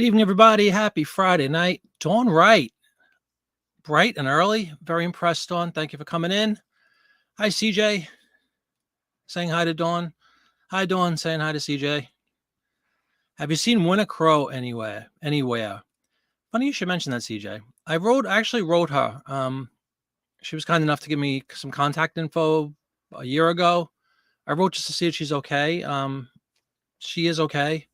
evening, everybody. Happy Friday night. Dawn Wright, bright and early. Very impressed, Dawn. Thank you for coming in. Hi, CJ. Saying hi to Dawn. Hi, Dawn. Saying hi to CJ. Have you seen Winter Crow anywhere? Funny you should mention that, CJ. I actually wrote her. She was kind enough to give me some contact info a year ago. I wrote just to see if she's okay. She is okay.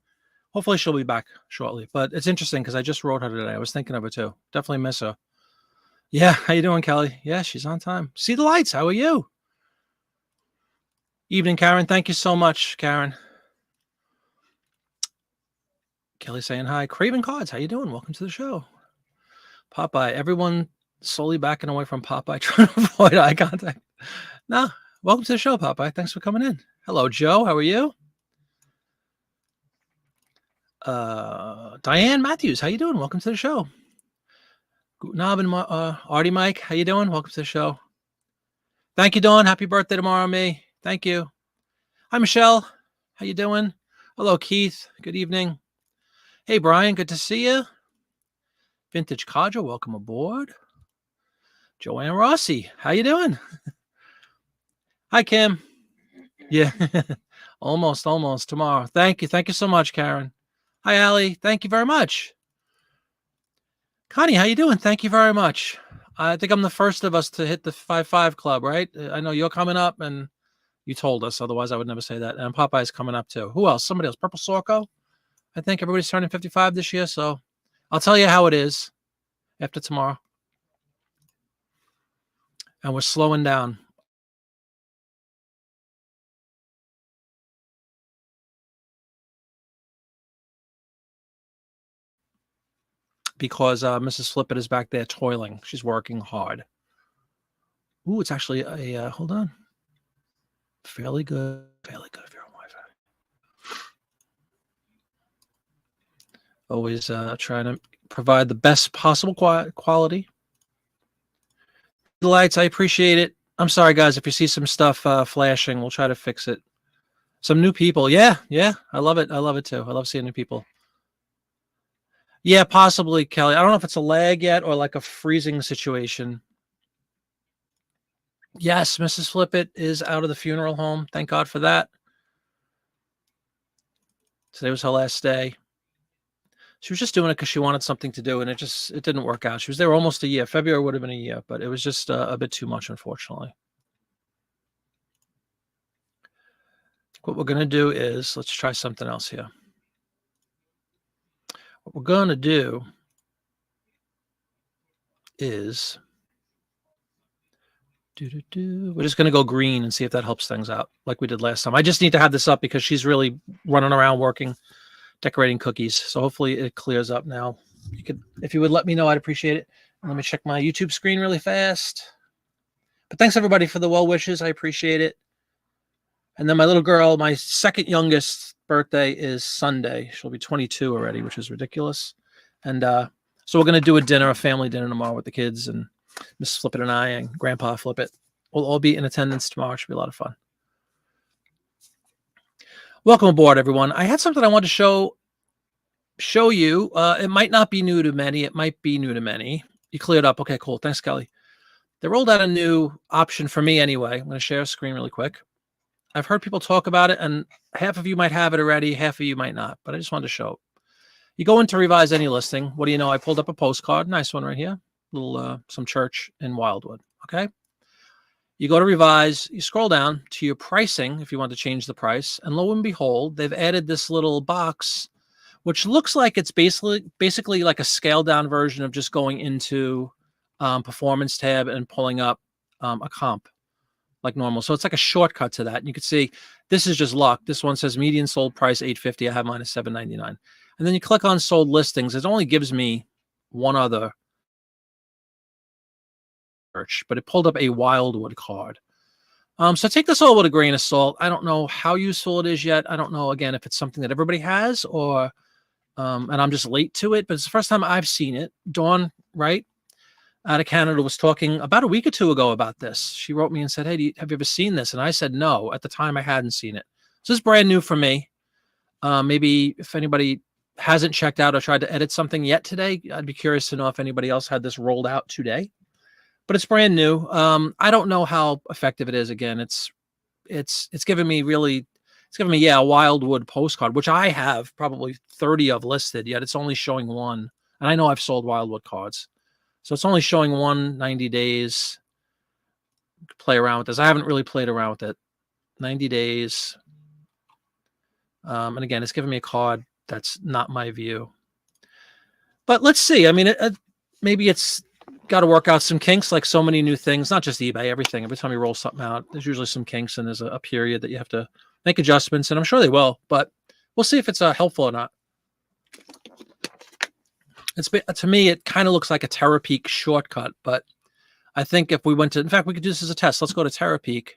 Hopefully she'll be back shortly. But it's interesting because I just wrote her today. I was thinking of her too. Definitely miss her. Yeah, how you doing, Kelly? Yeah, she's on time. See the lights. How are you? Evening, Karen. Thank you so much, Karen. Kelly saying hi. Craven Cards, how you doing? Welcome to the show. Popeye, everyone slowly backing away from Popeye, trying to avoid eye contact. No, welcome to the show, Popeye. Thanks for coming in. Hello, Joe. How are you? Diane Matthews, how you doing? Welcome to the show. Knob and Artie Mike, how you doing? Welcome to the show. Thank you, Dawn. Happy birthday tomorrow, me. Thank you. Hi, Michelle. How you doing? Hello, Keith. Good evening. Hey, Brian. Good to see you. Vintage Cadre, welcome aboard. Joanne Rossi, how you doing? Hi, Kim. Yeah, almost tomorrow. Thank you. Thank you so much, Karen. Hi, Allie. Thank you very much. Connie, how you doing? Thank you very much. I think I'm the first of us to hit the 5-5 club, right? I know you're coming up, and you told us. Otherwise, I would never say that. And Popeye's coming up, too. Who else? Somebody else. Purple Sorko. I think everybody's turning 55 this year, so I'll tell you how it is after tomorrow. And we're slowing down. Because Mrs. Flippett is back there toiling. She's working hard. Ooh, it's actually a, hold on. Fairly good if you're on Wi-Fi. Always trying to provide the best possible quality. The lights, I appreciate it. I'm sorry, guys, if you see some stuff flashing, we'll try to fix it. Some new people. Yeah, I love it. I love it, too. I love seeing new people. Yeah, possibly, Kelly. I don't know if it's a lag yet or like a freezing situation. Yes, Mrs. Flippett is out of the funeral home. Thank God for that. Today was her last day. She was just doing it because she wanted something to do, and it didn't work out. She was there almost a year. February would have been a year, but it was just a bit too much, unfortunately. What we're going to do is, let's try something else here. What we're going to do is, we're just going to go green and see if that helps things out like we did last time. I just need to have this up because she's really running around working, decorating cookies. So hopefully it clears up now. If you would let me know, I'd appreciate it. Let me check my YouTube screen really fast. But thanks everybody for the well wishes. I appreciate it. And then my little girl, my second youngest birthday is Sunday. She'll be 22 already, which is ridiculous. And so we're going to do a family dinner tomorrow with the kids, and Miss Flippett and I and Grandpa Flippett. We'll all be in attendance tomorrow. It should be a lot of fun. Welcome aboard, everyone. I had something I wanted to show you. It might not be new to many. It might be new to many. You cleared up. Okay, cool. Thanks, Kelly. They rolled out a new option for me anyway. I'm going to share a screen really quick. I've heard people talk about it, and half of you might have it already, half of you might not, but I just wanted to show. You go into revise any listing. What do you know? I pulled up a postcard. Nice one right here. Little some church in Wildwood. Okay. You go to revise, you scroll down to your pricing if you want to change the price, and lo and behold, they've added this little box, which looks like it's basically like a scaled down version of just going into performance tab and pulling up a comp like normal. So it's like a shortcut to that. And you can see this is just luck. This one says median sold price $850. I have mine at $799. And then you click on sold listings. It only gives me one other search, but it pulled up a Wildwood card. So take this all with a grain of salt. I don't know how useful it is yet. I don't know, again, if it's something that everybody has or, and I'm just late to it, but it's the first time I've seen it. Dawn, right, out of Canada, was talking about a week or two ago about this. She wrote me and said, hey, have you ever seen this? And I said, no. At the time, I hadn't seen it. So this is brand new for me. Maybe if anybody hasn't checked out or tried to edit something yet today, I'd be curious to know if anybody else had this rolled out today. But it's brand new. I don't know how effective it is. Again, it's giving me a Wildwood postcard, which I have probably 30 of listed, yet it's only showing one. And I know I've sold Wildwood cards, so it's only showing 90 days. Play around with this. I haven't really played around with it. 90 days. And again, it's giving me a card that's not my view. But let's see. I mean, maybe it's got to work out some kinks, like so many new things, not just eBay, everything. Every time you roll something out, there's usually some kinks, and there's a period that you have to make adjustments, and I'm sure they will, but we'll see if it's helpful or not. To me, it kind of looks like a Terapeak shortcut, but I think if we went to, in fact, we could do this as a test. Let's go to Terapeak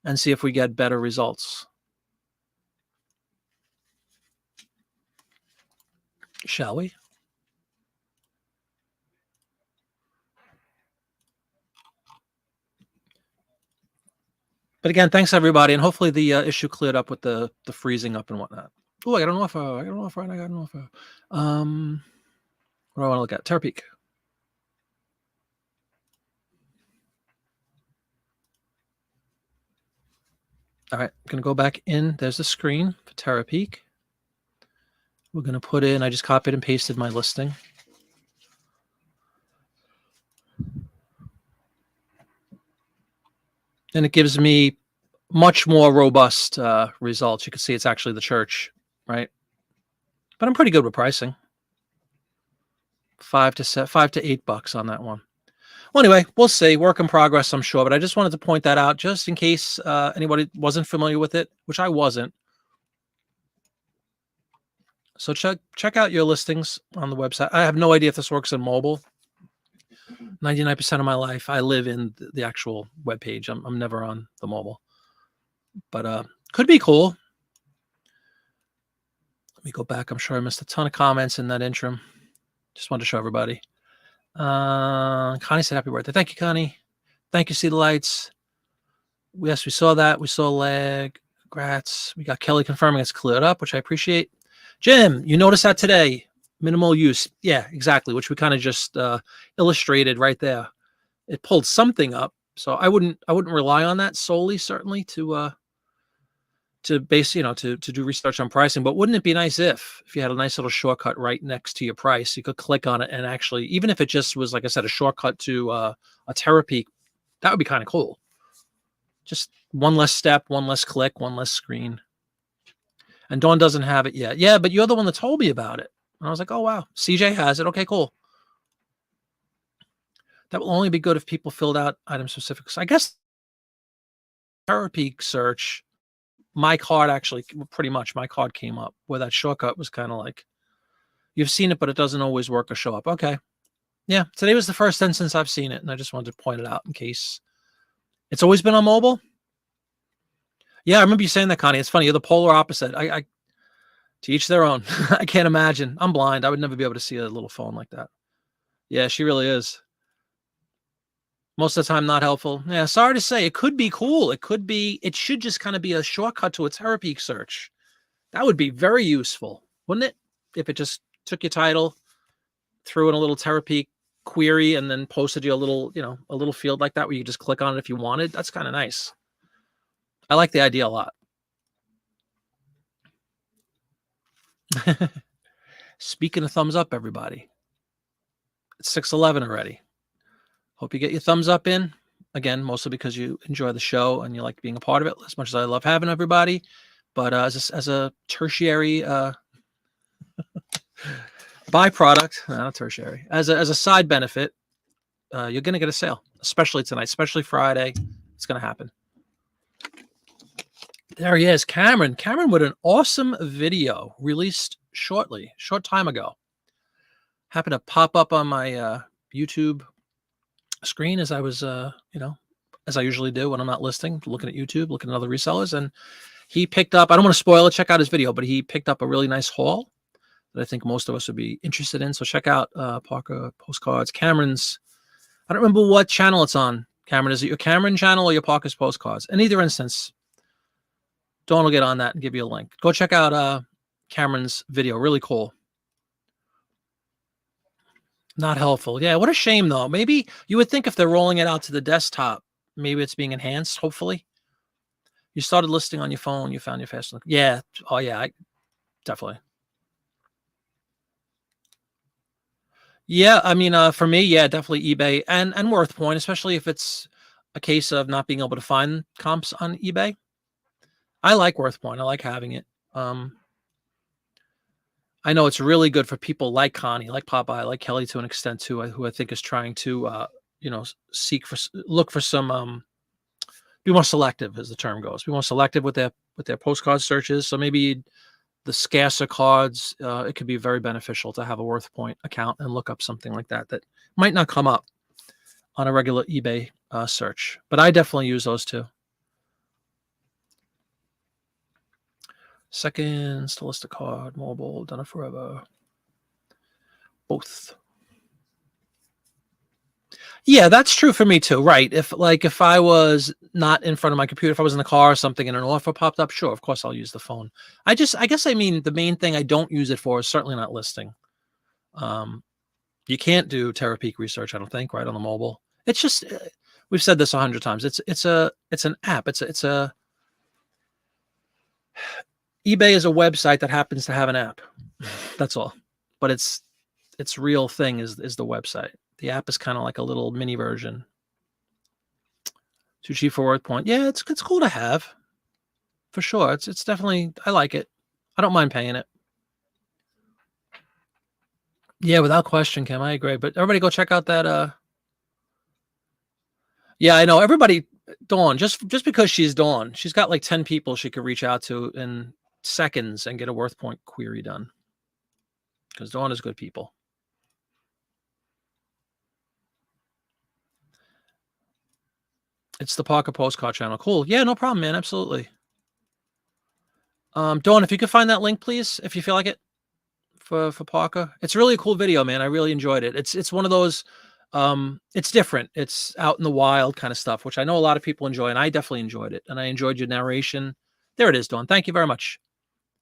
and see if we get better results. Shall we? But again, thanks everybody, and hopefully the issue cleared up with the freezing up and whatnot. Oh, I got an offer. What do I want to look at? Terapeak. All right, I'm going to go back in. There's the screen for Terapeak. We're going to put in, I just copied and pasted my listing. And it gives me much more robust results. You can see it's actually the church, right? But I'm pretty good with pricing. $5 to $8 on that one. Well, anyway, we'll see. Work in progress, I'm sure. But I just wanted to point that out just in case anybody wasn't familiar with it, which I wasn't. So check out your listings on the website. I have no idea if this works in mobile. 99% of my life, I live in the actual web page. I'm never on the mobile. But could be cool. Let me go back. I'm sure I missed a ton of comments in that interim. Just wanted to show everybody. Connie said happy birthday. Thank you, Connie. Thank you, See the Lights. Yes, we saw that. We saw lag. Congrats. We got Kelly confirming it's cleared up, which I appreciate. Jim, you noticed that today. Minimal use. Yeah, exactly, which we kind of just illustrated right there. It pulled something up. So I wouldn't rely on that solely, certainly, to base, to do research on pricing. But wouldn't it be nice if you had a nice little shortcut right next to your price, you could click on it and actually, even if it just was, like I said, a shortcut to a Terapeak, that would be kind of cool. Just one less step, one less click, one less screen. And Dawn doesn't have it yet. Yeah, but you're the one that told me about it. And I was like, oh, wow. CJ has it. Okay, cool. That will only be good if people filled out item specifics. I guess Terapeak search, my card actually, pretty much my card came up where that shortcut was kind of like, you've seen it, but it doesn't always work or show up. Okay. Yeah, today was the first instance I've seen it, and I just wanted to point it out in case. It's always been on mobile? Yeah, I remember you saying that, Connie. It's funny. You're the polar opposite. I to each their own. I can't imagine. I'm blind. I would never be able to see a little phone like that. Yeah, she really is. Most of the time, not helpful. Yeah, sorry to say. It could be cool. It should just kind of be a shortcut to a Terapeak search. That would be very useful, wouldn't it? If it just took your title, threw in a little Terapeak query, and then posted you a little field like that where you just click on it if you wanted. That's kind of nice. I like the idea a lot. Speaking of thumbs up, everybody, it's 6:11 already. Hope you get your thumbs up in. Again, mostly because you enjoy the show and you like being a part of it as much as I love having everybody. But as a tertiary byproduct, not tertiary, as a side benefit, you're going to get a sale, especially tonight, especially Friday. It's going to happen. There he is, Cameron. Cameron with an awesome video released short time ago. Happened to pop up on my YouTube screen as I was, as I usually do when I'm not listing, looking at YouTube, looking at other resellers. And he picked up, I don't want to spoil it, check out his video, but he picked up a really nice haul that I think most of us would be interested in. So check out Parker Postcards. Cameron's, I don't remember what channel it's on. Cameron, is it your Cameron channel or your Parker's Postcards? In either instance, Dawn will get on that and give you a link. Go check out Cameron's video. Really cool. Not helpful. Yeah, what a shame though. Maybe you would think if they're rolling it out to the desktop, maybe it's being enhanced, hopefully. You started listing on your phone, you found your fast link. Yeah. Oh yeah, definitely. Yeah, I mean, for me, yeah, definitely eBay and WorthPoint, especially if it's a case of not being able to find comps on eBay. I like WorthPoint. I like having it. Um, I know it's really good for people like Connie, like Popeye, like Kelly to an extent too, who I think is trying to, seek for, look for some, be more selective, as the term goes. Be more selective with their postcard searches. So maybe the scarcer cards, it could be very beneficial to have a WorthPoint account and look up something like that that might not come up on a regular eBay search. But I definitely use those too. Seconds to list a card, mobile, done it forever. Both. Yeah, that's true for me too. Right. If I was not in front of my computer, if I was in the car or something and an offer popped up, sure, of course I'll use the phone. I guess I mean the main thing I don't use it for is certainly not listing. Um, you can't do Terra Peak research, I don't think, right on the mobile. It's just we've said this 100 times. It's an app. It's a eBay is a website that happens to have an app. That's all. But its real thing is the website. The app is kind of like a little mini version. Too cheap for WorthPoint. Yeah, it's cool to have for sure. It's definitely, I like it. I don't mind paying it. Yeah, without question, Kim. I agree. But everybody go check out that. Yeah, I know. Everybody, Dawn, just because she's Dawn, she's got like 10 people she could reach out to in seconds and get a WorthPoint query done. Because Dawn is good people. It's the Parker Postcard channel. Cool. Yeah, no problem, man. Absolutely. Dawn, if you could find that link, please, if you feel like it, for Parker. It's really a cool video, man. I really enjoyed it. It's one of those. It's different. It's out in the wild kind of stuff, which I know a lot of people enjoy, and I definitely enjoyed it. And I enjoyed your narration. There it is, Dawn. Thank you very much.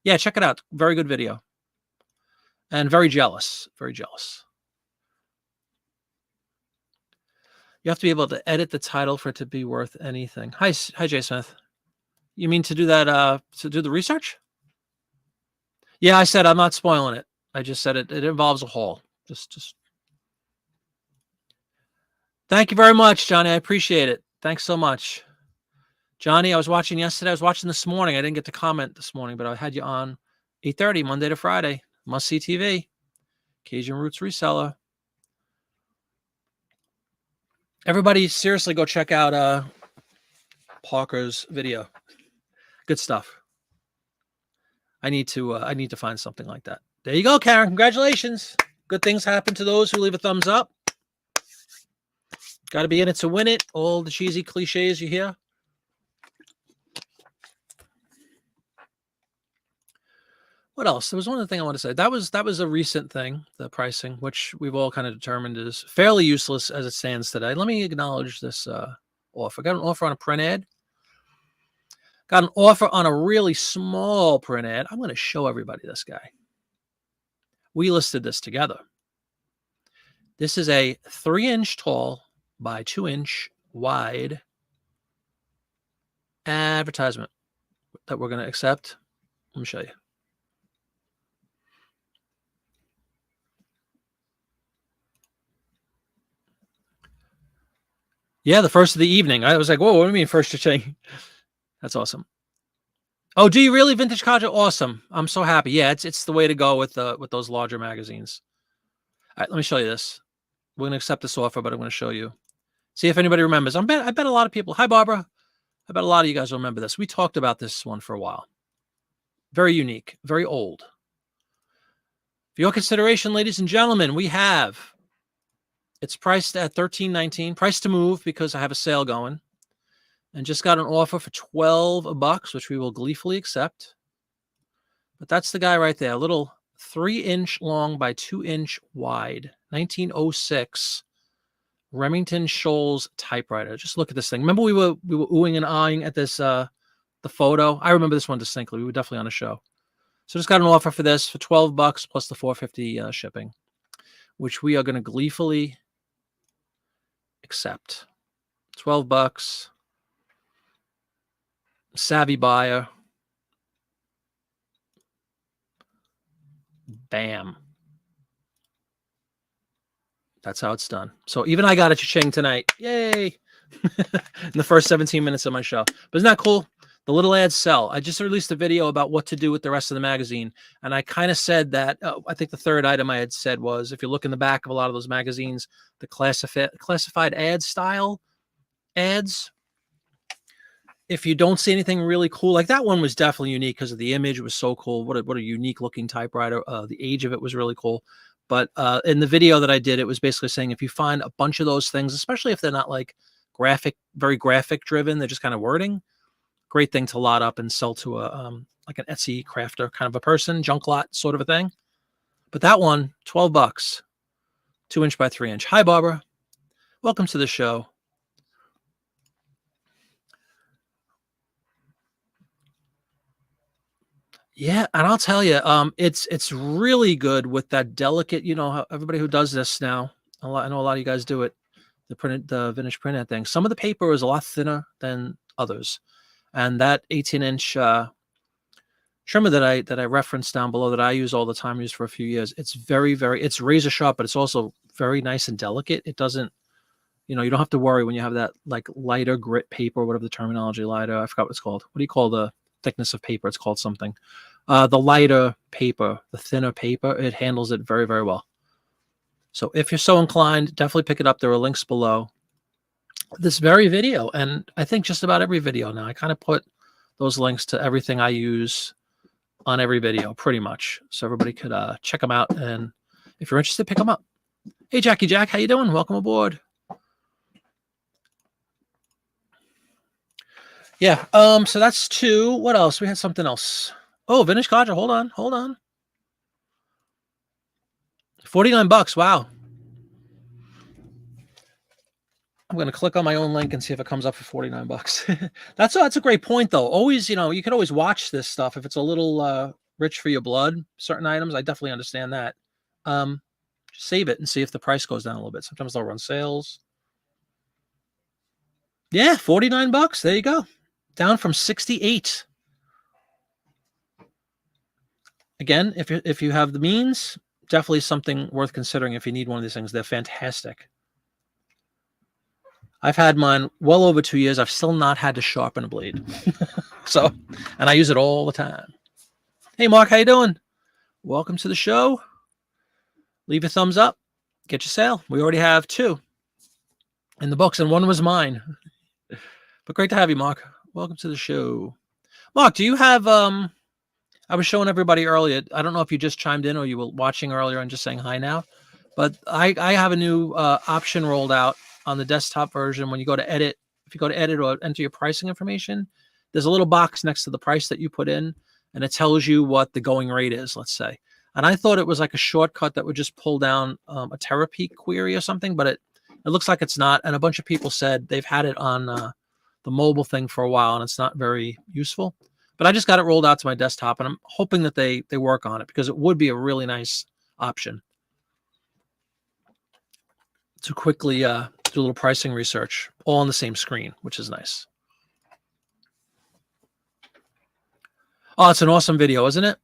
Yeah, check it out. Very good video. And very jealous. Very jealous. You have to be able to edit the title for it to be worth anything. Hi, Jay Smith. You mean to do that, to do the research? Yeah, I said I'm not spoiling it. I just said it involves a haul. Just thank you very much, Johnny. I appreciate it. Thanks so much. Johnny, I was watching yesterday. I was watching this morning. I didn't get to comment this morning, but I had you on 8:30, Monday to Friday. Must see TV. Cajun Roots Reseller. Everybody, seriously, go check out Parker's video. Good stuff. I need to find something like that. There you go, Karen. Congratulations. Good things happen to those who leave a thumbs up. Got to be in it to win it. All the cheesy cliches you hear. What else? There was one other thing I want to say. That was a recent thing, the pricing, which we've all kind of determined is fairly useless as it stands today. Let me acknowledge this offer. Got an offer on a print ad. Got an offer on a really small print ad. I'm going to show everybody this guy. We listed this together. This is a 3-inch tall by 2-inch wide advertisement that we're going to accept. Let me show you. Yeah, the first of the evening. I was like, whoa, what do you mean first cha-ching? That's awesome. Oh, do you really? Vintage Kaja? Awesome. I'm so happy. Yeah, it's the way to go with those larger magazines. All right, let me show you this. We're going to accept this offer, but I'm going to show you. See if anybody remembers. I bet a lot of people. Hi, Barbara. I bet a lot of you guys remember this. We talked about this one for a while. Very unique, very old. For your consideration, ladies and gentlemen, we have, it's priced at $13.19, price to move because I have a sale going, and just got an offer for $12, which we will gleefully accept. But that's the guy right there, a little 3-inch long by 2-inch wide, 1906 Remington Shoals typewriter. Just look at this thing. Remember we were oohing and eyeing at this the photo. I remember this one distinctly. We were definitely on a show. So just got an offer for this for $12 plus the $4.50 shipping. which we are going to gleefully accept. $12. Savvy buyer. Bam. That's how it's done. So even I got a cha-ching tonight. Yay. In the first 17 minutes of my show. But isn't that cool? The little ads sell. I just released a video about what to do with the rest of the magazine. And I kind of said that, I think the third item I had said was, if you look in the back of a lot of those magazines, the classified ad style ads, if you don't see anything really cool, like that one was definitely unique because of the image. It was so cool. What a unique looking typewriter. The age of it was really cool. But in the video that I did, it was basically saying if you find a bunch of those things, especially if they're not like very graphic driven, they're just kind of wording, great thing to lot up and sell to a like an Etsy crafter kind of a person, junk lot sort of a thing. But that one, $12, 2" by 3". Hi, Barbara. Welcome to the show. Yeah, and I'll tell you, it's really good with that delicate, how everybody who does this now, I know a lot of you guys do it, the vintage printhead thing. Some of the paper is a lot thinner than others. And that 18-inch trimmer that I referenced down below that I use all the time, used for a few years, it's it's razor sharp, but it's also very nice and delicate. It doesn't, you don't have to worry when you have that like lighter grit paper, whatever the terminology, lighter, I forgot what it's called. What do you call the thickness of paper? It's called something. The lighter paper, the thinner paper, it handles it very, very well. So if you're so inclined, definitely pick it up. There are links below this very video, and I think just about every video now. I kind of put those links to everything I use on every video, pretty much, so everybody could check them out, and if you're interested, pick them up. Hey, Jackie Jack, how you doing? Welcome aboard. Yeah, so that's 2. What else? We had something else. Oh, vintage Codger. Hold on. $49. Wow. I'm going to click on my own link and see if it comes up for $49. That's a great point, though. Always, you could always watch this stuff if it's a little rich for your blood. Certain items, I definitely understand that. Save it and see if the price goes down a little bit. Sometimes they'll run sales. Yeah, $49. There you go. Down from 68. Again, if you have the means, definitely something worth considering if you need one of these things. They're fantastic. I've had mine well over 2 years. I've still not had to sharpen a blade. And I use it all the time. Hey, Mark, how you doing? Welcome to the show. Leave a thumbs up. Get your sale. We already have 2 in the books, and 1 was mine. But great to have you, Mark. Welcome to the show. Mark, do you have, I was showing everybody earlier. I don't know if you just chimed in or you were watching earlier and just saying hi now, but I have a new option rolled out on the desktop version. When you go to edit, if you go to edit or enter your pricing information, there's a little box next to the price that you put in, and it tells you what the going rate is, let's say. And I thought it was like a shortcut that would just pull down a Terapeak query or something, but it looks like it's not. And a bunch of people said they've had it on the mobile thing for a while, and it's not very useful. But I just got it rolled out to my desktop, and I'm hoping that they work on it, because it would be a really nice option to quickly do a little pricing research all on the same screen, which is nice. Oh, it's an awesome video, isn't it?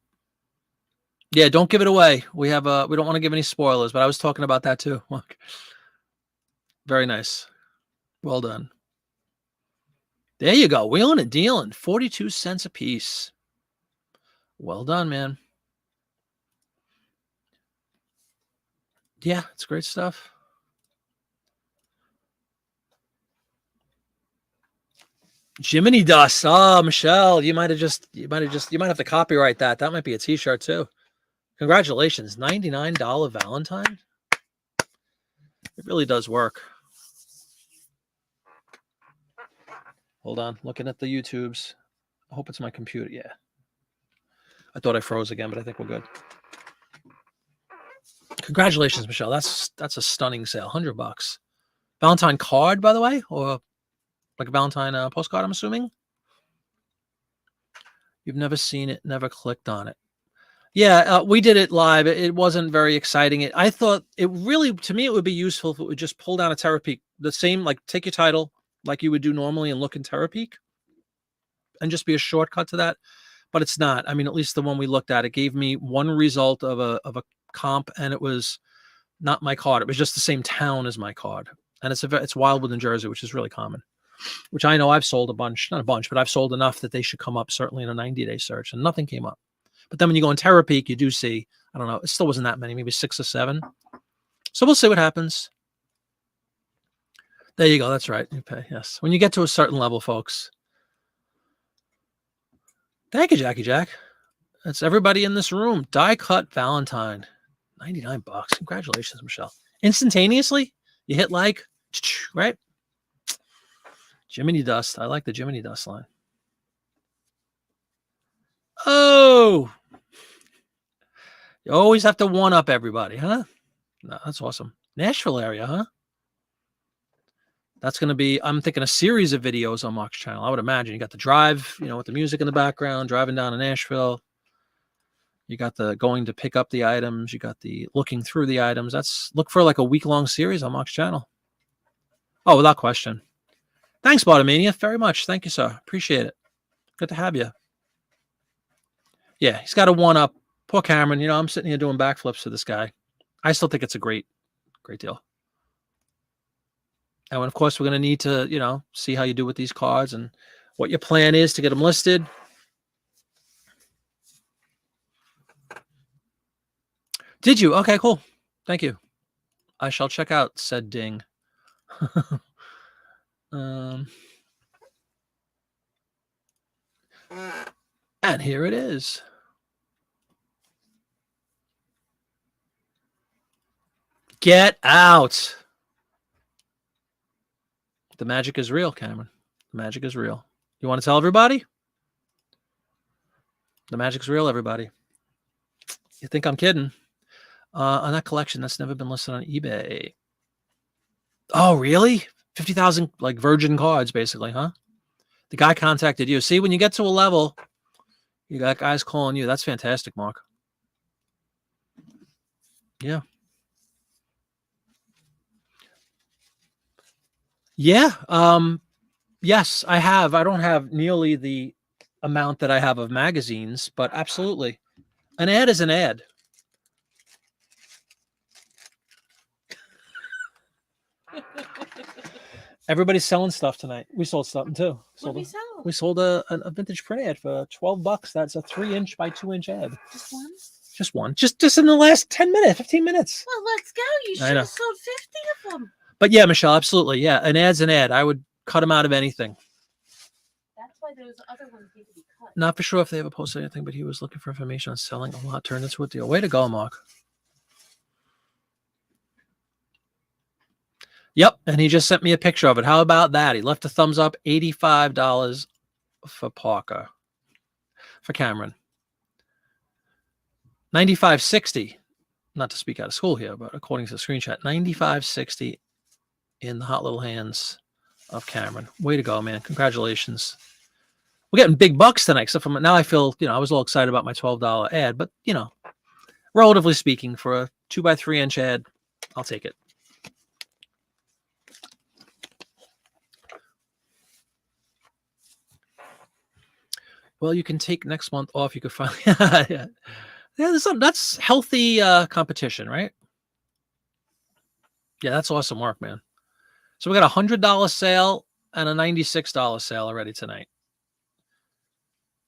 Yeah, don't give it away. We don't want to give any spoilers, but I was talking about that too. Look. Very nice. Well done. There you go. Wheeling and dealing. 42 cents a piece. Well done, man. Yeah, it's great stuff. Jiminy dust. Oh, Michelle, you might have to copyright that. That might be a t-shirt too. Congratulations. $99 Valentine. It really does work. Hold on. Looking at the YouTubes. I hope it's my computer. Yeah. I thought I froze again, but I think we're good. Congratulations, Michelle. That's a stunning sale. $100. Valentine card, by the way, or like a Valentine postcard, I'm assuming. You've never seen it, never clicked on it. Yeah, we did it live. It wasn't very exciting. I thought it really, to me, it would be useful if it would just pull down a Terapeak, the same, like take your title like you would do normally and look in Terapeak, and just be a shortcut to that. But it's not. I mean, at least the one we looked at, it gave me one result of a comp, and it was not my card. It was just the same town as my card, and it's Wildwood, New Jersey, which is really common. Which I know I've sold a bunch, not a bunch, but I've sold enough that they should come up certainly in a 90-day search, and nothing came up. But then when you go in Terapeak, you do see, I don't know, it still wasn't that many, maybe 6 or 7. So we'll see what happens. There you go. That's right. You pay. Yes. When you get to a certain level, folks. Thank you, Jackie Jack. That's everybody in this room. Die cut Valentine. $99. Congratulations, Michelle. Instantaneously, you hit like, right? Jiminy Dust. I like the Jiminy Dust line. Oh, you always have to one up everybody, huh? No, that's awesome. Nashville area, huh? That's going to be, I'm thinking, a series of videos on Mark's channel. I would imagine you got the drive, with the music in the background, driving down to Nashville. You got the going to pick up the items. You got the looking through the items. Look for like a week-long series on Mark's channel. Oh, without question. Thanks, Bottomania, very much. Thank you, sir. Appreciate it. Good to have you. Yeah, he's got a one-up. Poor Cameron. I'm sitting here doing backflips for this guy. I still think it's a great deal. And of course, we're going to need to, see how you do with these cards and what your plan is to get them listed. Did you? Okay, cool. Thank you. I shall check out said ding. And here it is. Get out. The magic is real, Cameron. The magic is real. You want to tell everybody? The magic's real, everybody. You think I'm kidding? On that collection, that's never been listed on eBay. Oh, really? 50,000 like virgin cards, basically, huh? The guy contacted you. See, when you get to a level, you got guys calling you. That's fantastic, Mark. Yeah. Yeah. Yes, I have. I don't have nearly the amount that I have of magazines, but absolutely. An ad is an ad. Everybody's selling stuff tonight. We sold something too. What did we sell? We sold a vintage print ad for $12. That's a 3-inch by 2-inch ad. Just one? Just one. Just in the last 10 minutes, 15 minutes. Well, let's go. You should have sold 50 of them. But yeah, Michelle, absolutely. Yeah, an ad's an ad. I would cut them out of anything. That's why those other ones need to be cut. Not for sure if they ever posted anything, but he was looking for information on selling a lot. Turned into a deal. Way to go, Mark. Yep, and he just sent me a picture of it. How about that? He left a thumbs up. $85 for Parker. For Cameron. $95.60. Not to speak out of school here, but according to the screenshot, $95.60 in the hot little hands of Cameron. Way to go, man. Congratulations. We're getting big bucks tonight, except for now I feel, I was a little excited about my $12 ad, but, relatively speaking, for a 2x3-inch ad, I'll take it. Well, you can take next month off. You could finally, yeah, that's healthy competition, right? Yeah, that's awesome work, man. So we got a $100 sale and a $96 sale already tonight.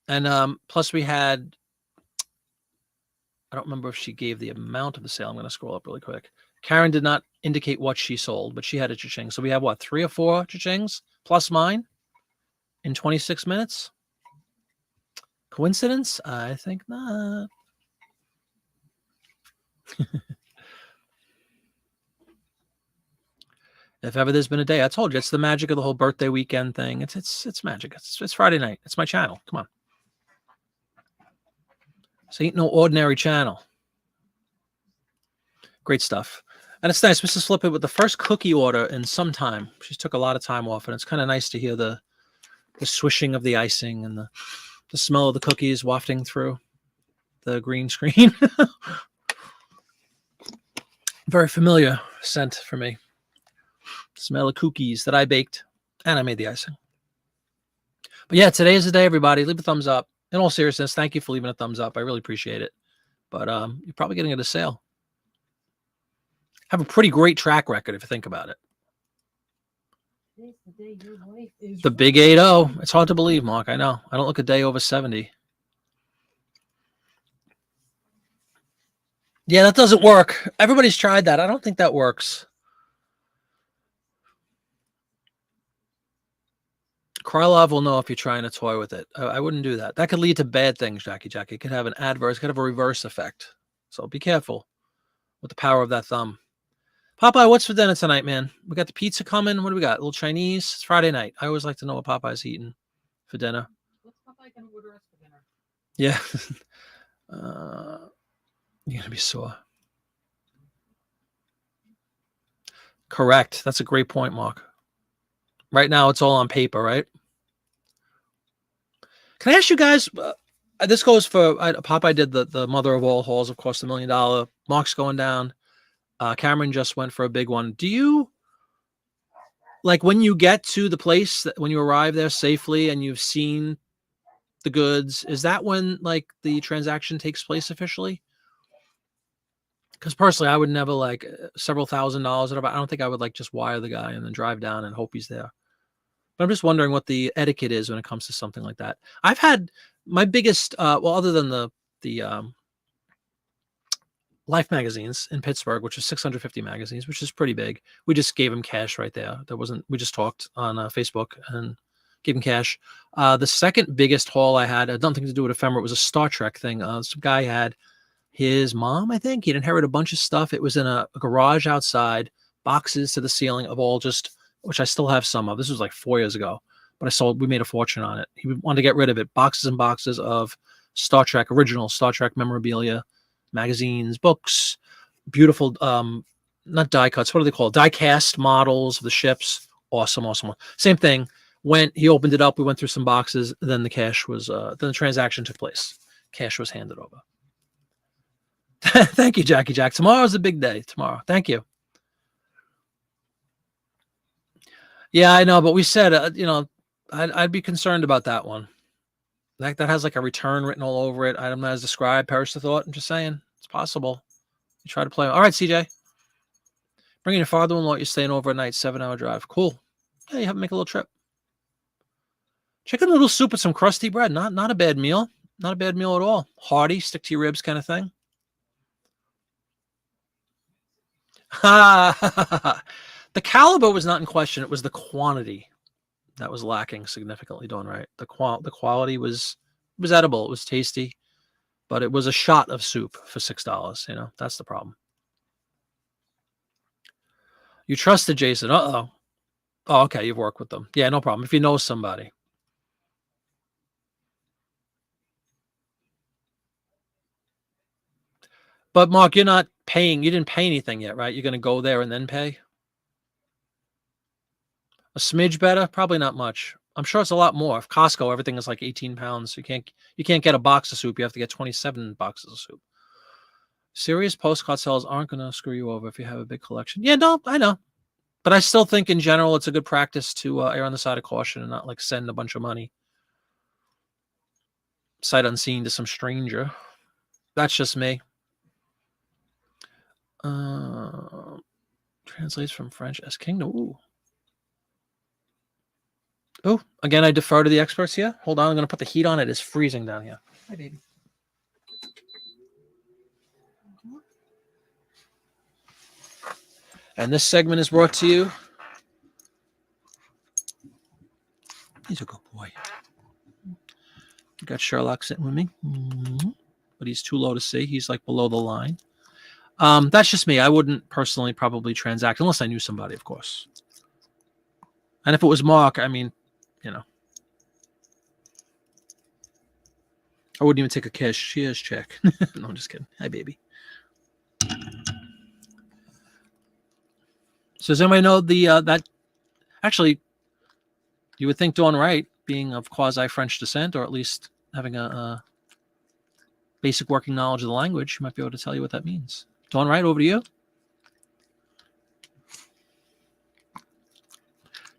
And plus we had, I don't remember if she gave the amount of the sale. I'm going to scroll up really quick. Karen did not indicate what she sold, but she had a cha-ching. So we have what, 3 or 4 cha-chings plus mine in 26 minutes? Coincidence? I think not. If ever there's been a day, I told you, it's the magic of the whole birthday weekend thing. It's magic. It's Friday night. It's my channel. Come on. This ain't no ordinary channel. Great stuff. And it's nice. Mrs. Flip it with the first cookie order in some time. She took a lot of time off, and it's kind of nice to hear the swishing of the icing and the smell of the cookies wafting through. the green screen. Very familiar scent for me. Smell of cookies that I baked, and I made the icing. But yeah, today is the day, everybody. Leave a thumbs up. In all seriousness, thank you for leaving a thumbs up. I really appreciate it. But you're probably getting it a sale. Have a pretty great track record if you think about it. Today's the day your wife is The big 80. It's hard to believe, Mark. I know. I don't look a day over 70. Yeah, that doesn't work. Everybody's tried that. I don't think that works. Krylov will know if you're trying to toy with it. I wouldn't do that. That could lead to bad things, Jackie. It could have an adverse, could have a reverse effect. So be careful with the power of that thumb. Popeye, what's for dinner tonight, man? We got the pizza coming. What do we got? A little Chinese. It's Friday night. I always like to know what Popeye's eating for dinner. What's Popeye gonna order us for dinner? Yeah. You're going to be sore. Correct. That's a great point, Mark. Right now, it's all on paper, right? Can I ask you guys, this goes for, Popeye did the mother of all hauls, of course, the $1 million. Mark's going down. Cameron just went for a big one. Do you, like when you get to the place, when you arrive there safely and you've seen the goods, is that when like the transaction takes place officially? Because personally, I would never like several $1,000s. I don't think I would like just wire the guy and then drive down and hope he's there. But I'm just wondering what the etiquette is when it comes to something like that. I've had my biggest, well, other than the Life magazines in Pittsburgh, which is 650 magazines, which is pretty big. We just gave him cash right there. We just talked on Facebook and gave him cash. The second biggest haul I had nothing to do with ephemera. It was a Star Trek thing. Some guy had his mom, I think. He'd inherited a bunch of stuff. It was in a garage outside, boxes to the ceiling of all just, which I still have some of. This was like 4 years ago, but we made a fortune on it. He wanted to get rid of it. Boxes and boxes of original Star Trek memorabilia, magazines, books, beautiful, not die cuts. What do they call it? Die cast models of the ships. Awesome. Same thing. He opened it up. We went through some boxes. Then the cash was, then the transaction took place. Cash was handed over. Thank you, Jackie Jack. Tomorrow's a big day. Tomorrow. Thank you. Yeah, I know, but we said, I'd be concerned about that one. That has like a return written all over it. Item as described, perish the thought. I'm just saying, it's possible. You try to play. All right, CJ. Bringing your father-in-law, you're staying over at night, 7-hour drive. Cool. Yeah, you have to make a little trip. Chicken noodle soup with some crusty bread. Not a bad meal. Not a bad meal at all. Hearty, stick to your ribs kind of thing. The caliber was not in question. It was the quantity that was lacking significantly, Dawn, right? The quality was edible. It was tasty, but it was a shot of soup for $6. That's the problem. You trusted Jason. Oh, okay. You've worked with them. Yeah, no problem. If you know somebody. But Mark, you're not paying. You didn't pay anything yet, right? You're going to go there and then pay? A smidge better? Probably not much. I'm sure it's a lot more. If Costco, everything is like 18 pounds. You can't get a box of soup. You have to get 27 boxes of soup. Serious postcard sellers aren't going to screw you over if you have a big collection. Yeah, no, I know. But I still think in general, it's a good practice to err on the side of caution and not like send a bunch of money sight unseen to some stranger. That's just me. Translates from French as kingdom. Ooh. Oh, again, I defer to the experts here. Hold on, I'm going to put the heat on. It is freezing down here. Hi, baby. And this segment is brought to you. He's a good boy. Got Sherlock sitting with me. But he's too low to see. He's like below the line. That's just me. I wouldn't personally probably transact unless I knew somebody, of course. And if it was Mark, I mean, I wouldn't even take a cashier's check. No, I'm just kidding. Hi, baby. So does anybody know that actually you would think Dawn Wright, being of quasi-French descent, or at least having a basic working knowledge of the language, she might be able to tell you what that means. Dawn Wright, over to you.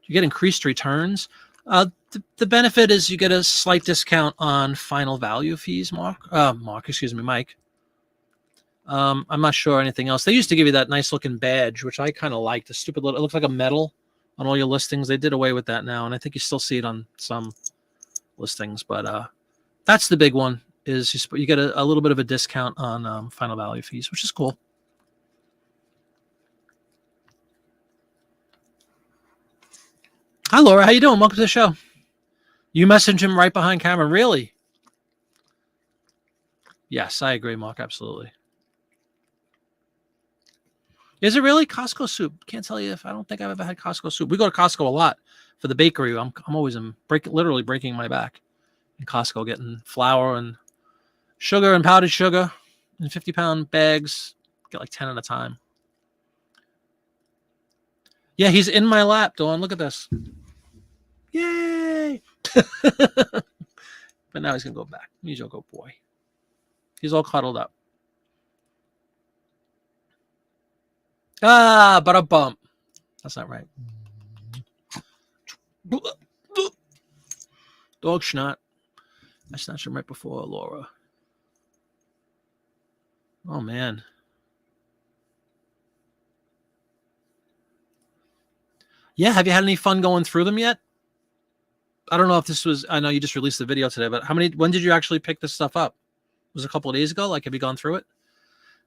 You get increased returns. The benefit is you get a slight discount on final value fees, Mike. I'm not sure anything else. They used to give you that nice looking badge, which I kind of like. The stupid little, it looks like a medal on all your listings. They did away with that now, and I think you still see it on some listings. But that's the big one, is you get a little bit of a discount on final value fees, which is cool. Hi, Laura. How you doing? Welcome to the show. You messaged him right behind camera. Really? Yes, I agree, Mark. Absolutely. Is it really Costco soup? Can't tell you if I don't think I've ever had Costco soup. We go to Costco a lot for the bakery. I'm always literally breaking my back in Costco, getting flour and sugar and powdered sugar in 50-pound bags. Get like 10 at a time. Yeah, he's in my lap, Dawn. Look at this. Yay! But now he's gonna go back. He's a good boy. He's all cuddled up. Ah, but a bump. That's not right. Dog schnot. I snatched him right before Laura. Oh, man. Yeah, have you had any fun going through them yet? I don't know if this was, I know you just released the video today, but when did you actually pick this stuff up? Was it a couple of days ago? Like, have you gone through it?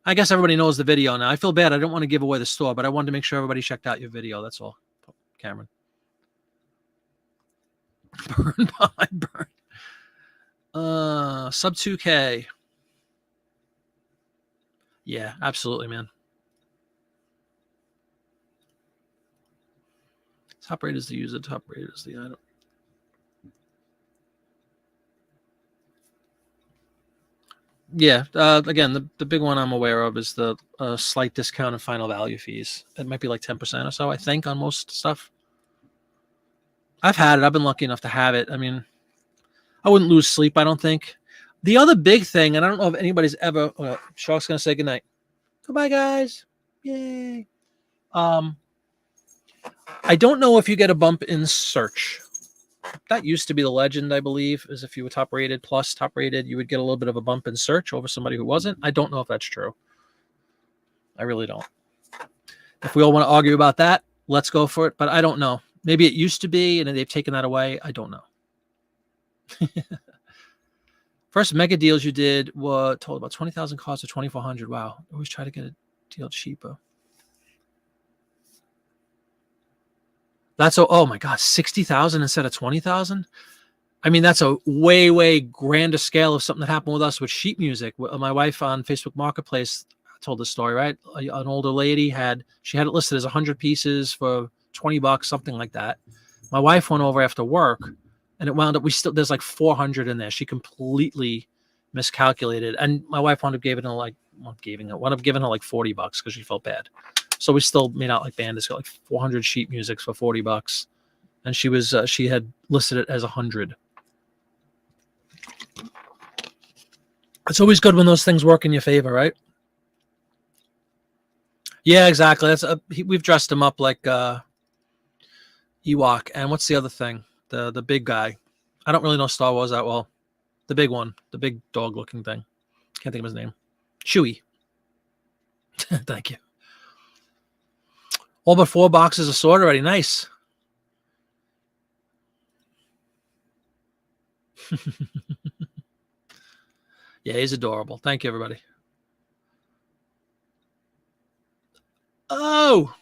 I guess everybody knows the video now. I feel bad. I don't want to give away the store, but I wanted to make sure everybody checked out your video. That's all. Cameron. Burn by burn. Sub 2K. Yeah, absolutely, man. Top rate is the user. Top rate is the item. Yeah, again, the big one I'm aware of is the slight discount in final value fees. It might be like 10% or so, I think, on most stuff. I've had it. I've been lucky enough to have it. I mean, I wouldn't lose sleep, I don't think. The other big thing, and I don't know if anybody's ever... Shark's going to say goodnight. Goodbye, guys. Yay. I don't know if you get a bump in search. That used to be the legend, I believe, is if you were top rated plus top rated, you would get a little bit of a bump in search over somebody who wasn't. I don't know if that's true. I really don't. If we all want to argue about that, let's go for it. But I don't know. Maybe it used to be and they've taken that away. I don't know. First mega deals you did were told about 20,000 cost of 2,400. Wow. Always try to get a deal cheaper. That's oh my God, 60,000 instead of 20,000. I mean, that's a way, way grander scale of something that happened with us with sheet music. My wife on Facebook Marketplace told this story, right? An older lady had it listed as 100 pieces for $20, something like that. My wife went over after work, and it wound up there's like 400 in there. She completely miscalculated, and my wife wound up giving her like $40 because she felt bad. So we still made out like bandits, got like 400 sheet musics for $40, and she had listed it as 100. It's always good when those things work in your favor, right? Yeah, exactly. We've dressed him up like Ewok, and what's the other thing? The big guy. I don't really know Star Wars that well. The big one, the big dog-looking thing. Can't think of his name. Chewie. Thank you. All but 4 boxes of sword already. Nice. Yeah, he's adorable. Thank you, everybody. Oh.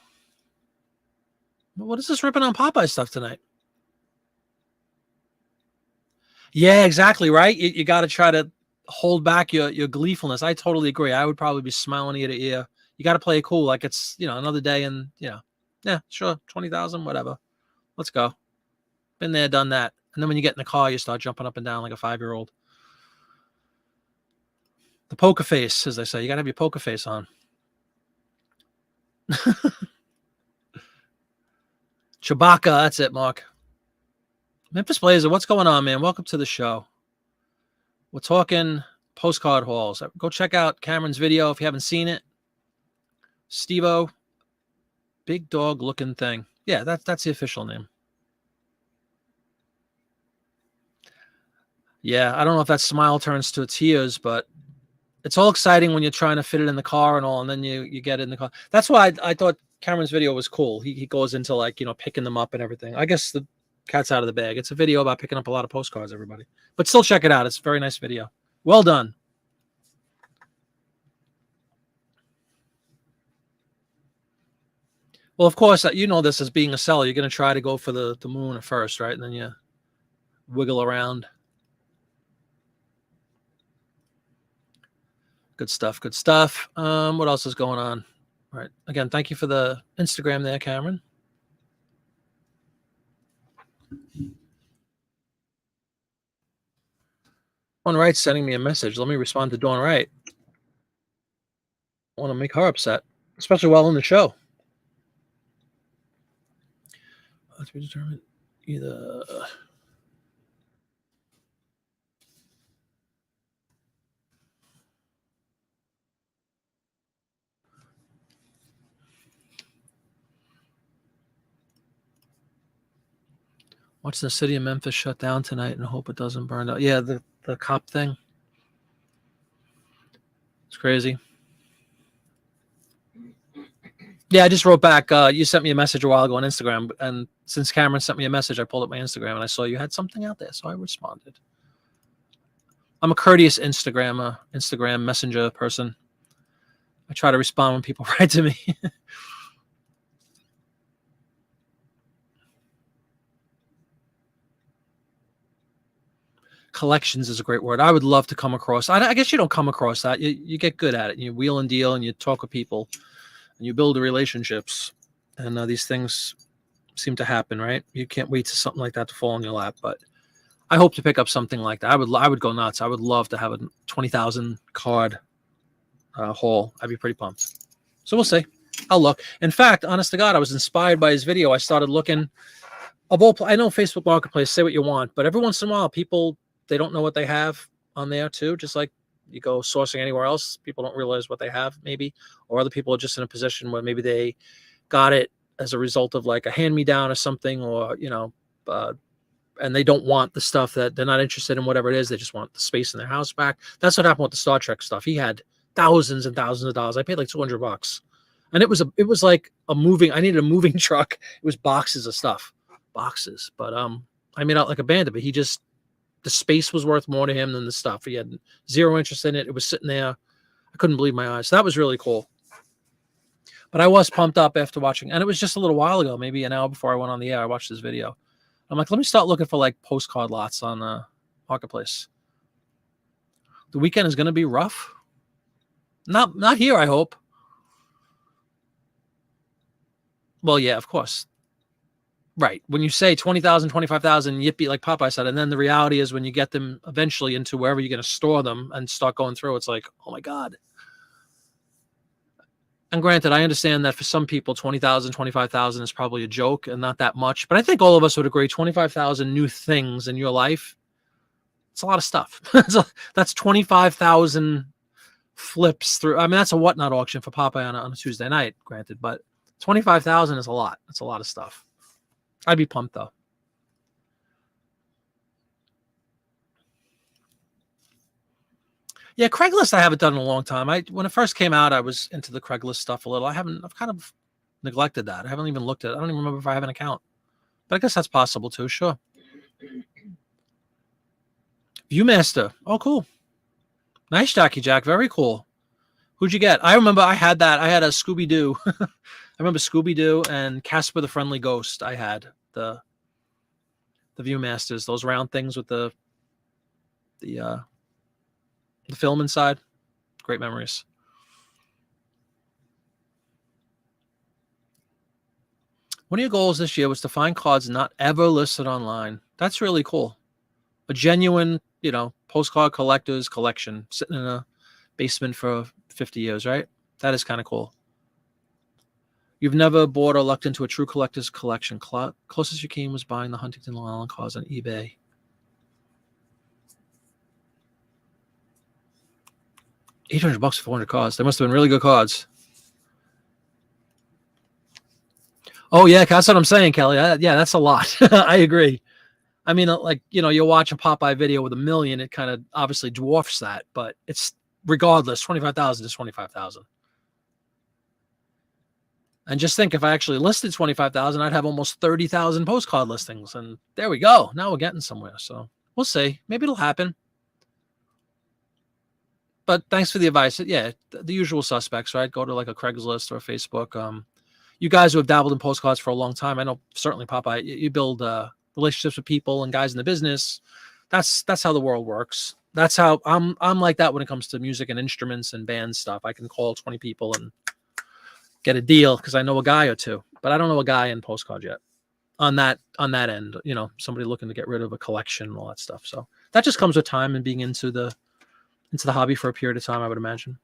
What is this ripping on Popeye stuff tonight? Yeah, exactly, right? You got to try to hold back your gleefulness. I totally agree. I would probably be smiling ear to ear. You got to play it cool, like it's another day, and yeah, sure, 20,000, whatever. Let's go. Been there, done that. And then when you get in the car, you start jumping up and down like a 5-year-old. The poker face, as they say. You got to have your poker face on. Chewbacca, that's it, Mark. Memphis Blazer, what's going on, man? Welcome to the show. We're talking postcard hauls. Go check out Cameron's video if you haven't seen it. Steve-O, big dog looking thing. Yeah, that's the official name. Yeah, I don't know if that smile turns to tears, but it's all exciting when you're trying to fit it in the car and all, and then you get it in the car. That's why I thought Cameron's video was cool. He goes into, like, you know, picking them up and everything. I guess the cat's out of the bag. It's a video about picking up a lot of postcards, everybody. But still check it out. It's a very nice video. Well done. Well, of course, you know this as being a seller. You're going to try to go for the moon at first, right? And then you wiggle around. Good stuff. Good stuff. What else is going on? All right. Again, thank you for the Instagram there, Cameron. Dawn Wright's sending me a message. Let me respond to Dawn Wright. I want to make her upset, especially while in the show. Let's be determined either. Watch the city of Memphis shut down tonight and hope it doesn't burn out. Yeah, the cop thing. It's crazy. Yeah, I just wrote back. You sent me a message a while ago on Instagram, and since Cameron sent me a message, I pulled up my Instagram and I saw you had something out there, so I responded. I'm a courteous Instagram messenger person. I try to respond when people write to me. Collections is a great word. I would love to come across. I guess you don't come across that. You get good at it. You wheel and deal, and you talk with people, and you build the relationships. And these things seem to happen, right? You can't wait for something like that to fall in your lap. But I hope to pick up something like that. I would go nuts. I would love to have a 20,000 card haul. I'd be pretty pumped. So we'll see. I'll look. In fact, honest to God, I was inspired by his video. I started looking. I know Facebook Marketplace, say what you want, but every once in a while, people, they don't know what they have on there too. Just like you go sourcing anywhere else, people don't realize what they have maybe, or other people are just in a position where maybe they got it as a result of like a hand-me-down or something, or, you know, and they don't want the stuff, that they're not interested in whatever it is. They just want the space in their house back. That's what happened with the Star Trek stuff. He had thousands and thousands of dollars. I paid like $200, and it was like a moving. I needed a moving truck. It was boxes of stuff, boxes. But I made out like a bandit. But the space was worth more to him than the stuff. He had zero interest in it. It was sitting there. I couldn't believe my eyes. So that was really cool. But I was pumped up after watching, and it was just a little while ago, maybe an hour before I went on the air. I watched this video. I'm like, let me start looking for like postcard lots on Marketplace. The weekend is going to be rough. Not here, I hope. Well, yeah, of course. Right. When you say 20,000, 25,000, yippee, like Popeye said, and then the reality is when you get them eventually into wherever you're going to store them and start going through, it's like, oh my God. And granted, I understand that for some people, 20,000, 25,000 is probably a joke and not that much. But I think all of us would agree 25,000 new things in your life, it's a lot of stuff. That's 25,000 flips through. I mean, that's a whatnot auction for Popeye on a Tuesday night, granted. But 25,000 is a lot. That's a lot of stuff. I'd be pumped, though. Yeah, Craigslist I haven't done in a long time. When it first came out, I was into the Craigslist stuff a little. I've kind of neglected that. I haven't even looked at it. I don't even remember if I have an account. But I guess that's possible too, sure. Viewmaster. Oh, cool. Nice, Jackie Jack. Very cool. Who'd you get? I remember I had that. I had a Scooby-Doo. I remember Scooby-Doo and Casper the Friendly Ghost. I had the Viewmasters, those round things with the film inside. Great memories. One of your goals this year was to find cards not ever listed online. That's really cool. A genuine, postcard collector's collection sitting in a basement for 50 years, right? That is kind of cool. You've never bought or lucked into a true collector's collection. Closest you came was buying the Huntington Long Island cards on eBay. $800 for 400 cards. They must have been really good cards. Oh yeah, that's what I'm saying, Kelly. Yeah, that's a lot. I agree. I mean, like, you watch a Popeye video with 1 million, it kind of obviously dwarfs that, but it's regardless, 25,000 is 25,000. And just think, if I actually listed 25,000, I'd have almost 30,000 postcard listings, and there we go. Now we're getting somewhere. So we'll see. Maybe it'll happen. But thanks for the advice. Yeah, the usual suspects, right? Go to like a Craigslist or a Facebook. You guys who have dabbled in postcards for a long time, I know certainly Popeye, you build relationships with people and guys in the business. That's how the world works. That's how I'm like that when it comes to music and instruments and band stuff. I can call 20 people and get a deal because I know a guy or two, but I don't know a guy in postcards yet on that end, somebody looking to get rid of a collection and all that stuff. So that just comes with time and being into the hobby for a period of time, I would imagine.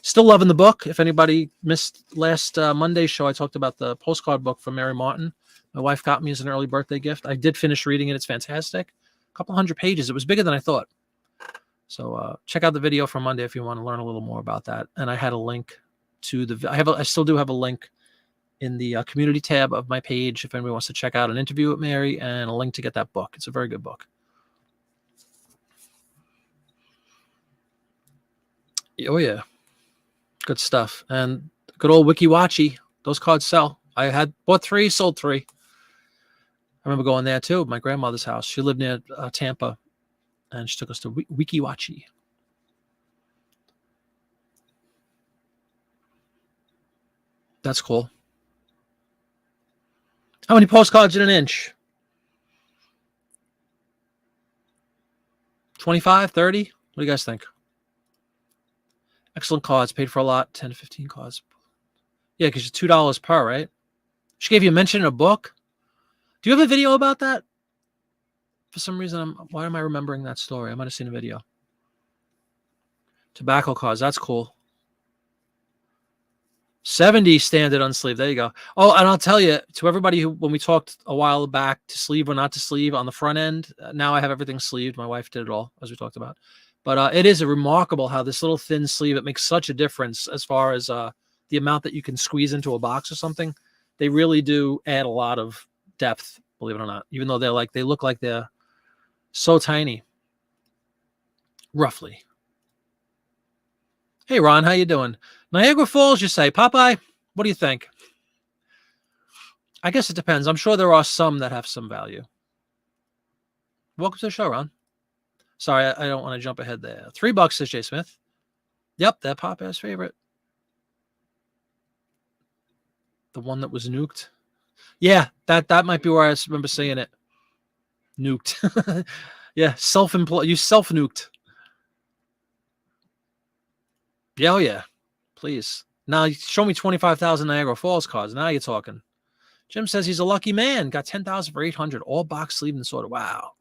Still loving the book. If anybody missed last Monday's show, I talked about the postcard book from Mary Martin. My wife got me as an early birthday gift. I did finish reading it. It's fantastic. A couple hundred pages. It was bigger than I thought. So check out the video from Monday if you want to learn a little more about that. And I had a link to I still do have a link in the community tab of my page if anybody wants to check out an interview with Mary and a link to get that book. It's a very good book. Oh yeah, good stuff. And good old WikiWatchy. Those cards sell. I bought 3, sold 3. I remember going there too. My grandmother's house. She lived near Tampa, and she took us to WikiWatchy. That's cool. How many postcards in an inch? 25, 30? What do you guys think? Excellent cards. Paid for a lot. 10 to 15 cards. Yeah, because you're $2 per, right? She gave you a mention in a book. Do you have a video about that? For some reason, why am I remembering that story? I might have seen a video. Tobacco cards. That's cool. 70 standard unsleeved. There you go. Oh, and I'll tell you, to everybody who, when we talked a while back to sleeve or not to sleeve on the front end, now I have everything sleeved. My wife did it all, as we talked about. But it is remarkable how this little thin sleeve, it makes such a difference as far as the amount that you can squeeze into a box or something. They really do add a lot of depth, believe it or not, even though they look like they're so tiny, roughly. Hey, Ron, how you doing? Niagara Falls, you say. Popeye, what do you think? I guess it depends. I'm sure there are some that have some value. Welcome to the show, Ron. Sorry, I don't want to jump ahead there. $3, says Jay Smith. Yep, that Popeye's favorite. The one that was nuked. Yeah, that might be where I remember saying it. Nuked. Yeah, self-employed. You self-nuked. Yeah, oh yeah. Please. Now show me 25,000 Niagara Falls cards. Now you're talking. Jim says he's a lucky man. Got 10,000 for 800. All box sleeved and sorted. Wow.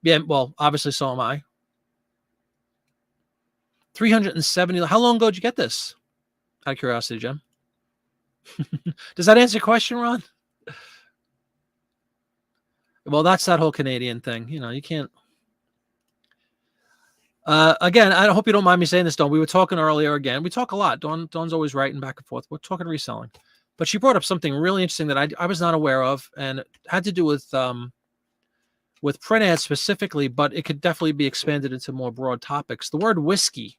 Yeah, well, obviously so am I. 370. How long ago did you get this? Out of curiosity, Jim. Does that answer your question, Ron? Well, that's that whole Canadian thing. You can't. Again, I hope you don't mind me saying this, Dawn. We were talking earlier again. We talk a lot. Dawn's always writing back and forth. We're talking reselling. But she brought up something really interesting that I was not aware of, and it had to do with print ads specifically, but it could definitely be expanded into more broad topics. The word whiskey.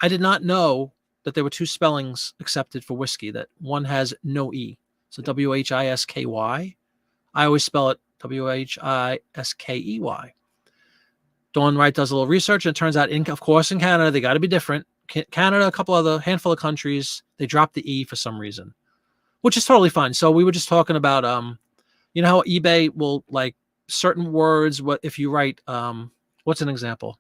I did not know that there were 2 spellings accepted for whiskey, that one has no E. So W-H-I-S-K-Y. I always spell it W-H-I-S-K-E-Y. Dawn Wright does a little research, and it turns out, of course, in Canada, they got to be different. Canada, handful of countries, they dropped the E for some reason, which is totally fine. So we were just talking about, how eBay will, like, certain words, if you write, what's an example?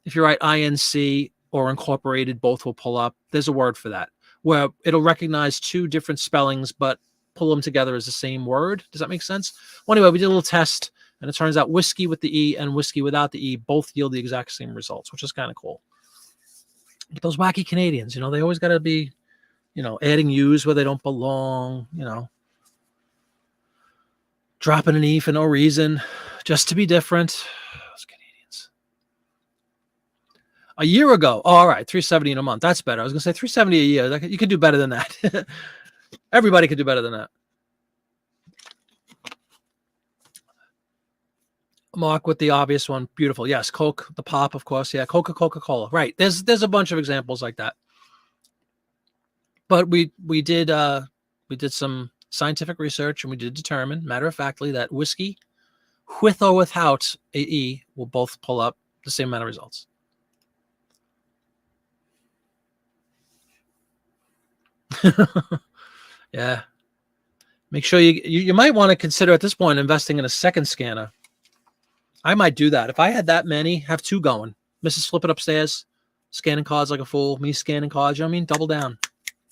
If you write INC or incorporated, both will pull up. There's a word for that, where it'll recognize 2 different spellings, but pull them together as the same word. Does that make sense? Well, anyway, we did a little test, and it turns out whiskey with the E and whiskey without the E both yield the exact same results, which is kind of cool. But those wacky Canadians, they always got to be, adding U's where they don't belong, dropping an E for no reason, just to be different. Those Canadians. A year ago. Oh, all right, 370 in a month. That's better. I was gonna say 370 a year. You could do better than that. Everybody could do better than that. Mark with the obvious one. Beautiful. Yes, Coke, the pop, of course. Yeah, Coca-Cola. Right. There's a bunch of examples like that. But we did some scientific research, and we did determine, matter of factly, that whiskey, with or without AE, will both pull up the same amount of results. Yeah. Make sure you might want to consider at this point investing in a second scanner. I might do that. If I had that many, have two going. Mrs. Flip it upstairs, scanning cards like a fool, me scanning cards, you know what I mean? Double down.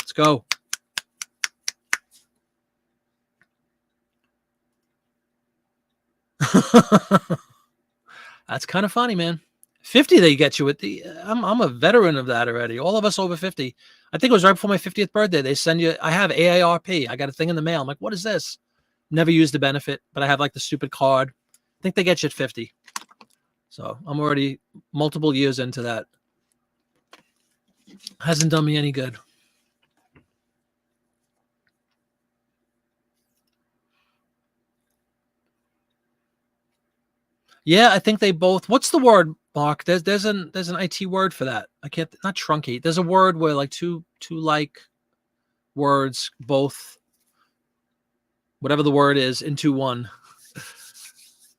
Let's go. That's kind of funny, man. 50 they get you with the I'm a veteran of that already. All of us over 50. I think it was right before my 50th birthday. They send you, I have AARP. I got a thing in the mail. I'm like, what is this? Never used the benefit, but I have like the stupid card. I think they get you at 50. So I'm already multiple years into that. Hasn't done me any good. Yeah, I think they both. What's the word, Mark? There's an IT word for that. I can't, not truncate. There's a word where like two like words both, whatever the word is, into one.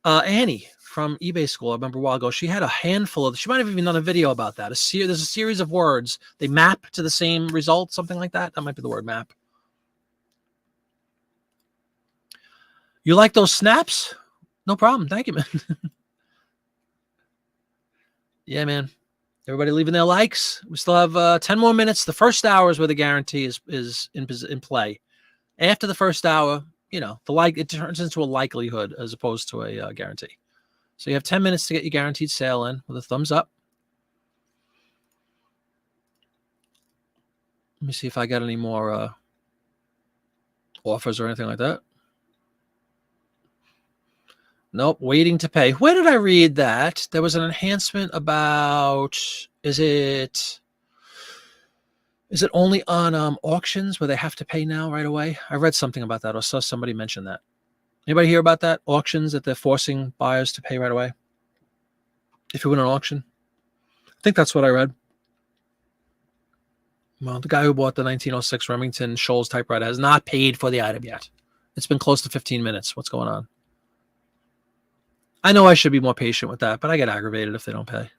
Annie from eBay School, I remember a while ago, she had a handful of, she might have even done a video about that. There's a series of words. They map to the same result, something like that. That might be the word map. You like those snaps? No problem. Thank you, man. Yeah, man. Everybody leaving their likes. We still have 10 more minutes. The first hour is where the guarantee is in play. After the first hour, you know, it turns into a likelihood as opposed to a guarantee. So you have 10 minutes to get your guaranteed sale in with a thumbs up. Let me see if I got any more offers or anything like that. Nope, waiting to pay. Where did I read that? There was an enhancement about, is it only on auctions where they have to pay now right away? I read something about that or saw somebody mention that. Anybody hear about that? Auctions that they're forcing buyers to pay right away if you win an auction? I think that's what I read. Well, the guy who bought the 1906 Remington Shoals typewriter has not paid for the item yet. It's been close to 15 minutes. What's going on? I know I should be more patient with that, but I get aggravated if they don't pay.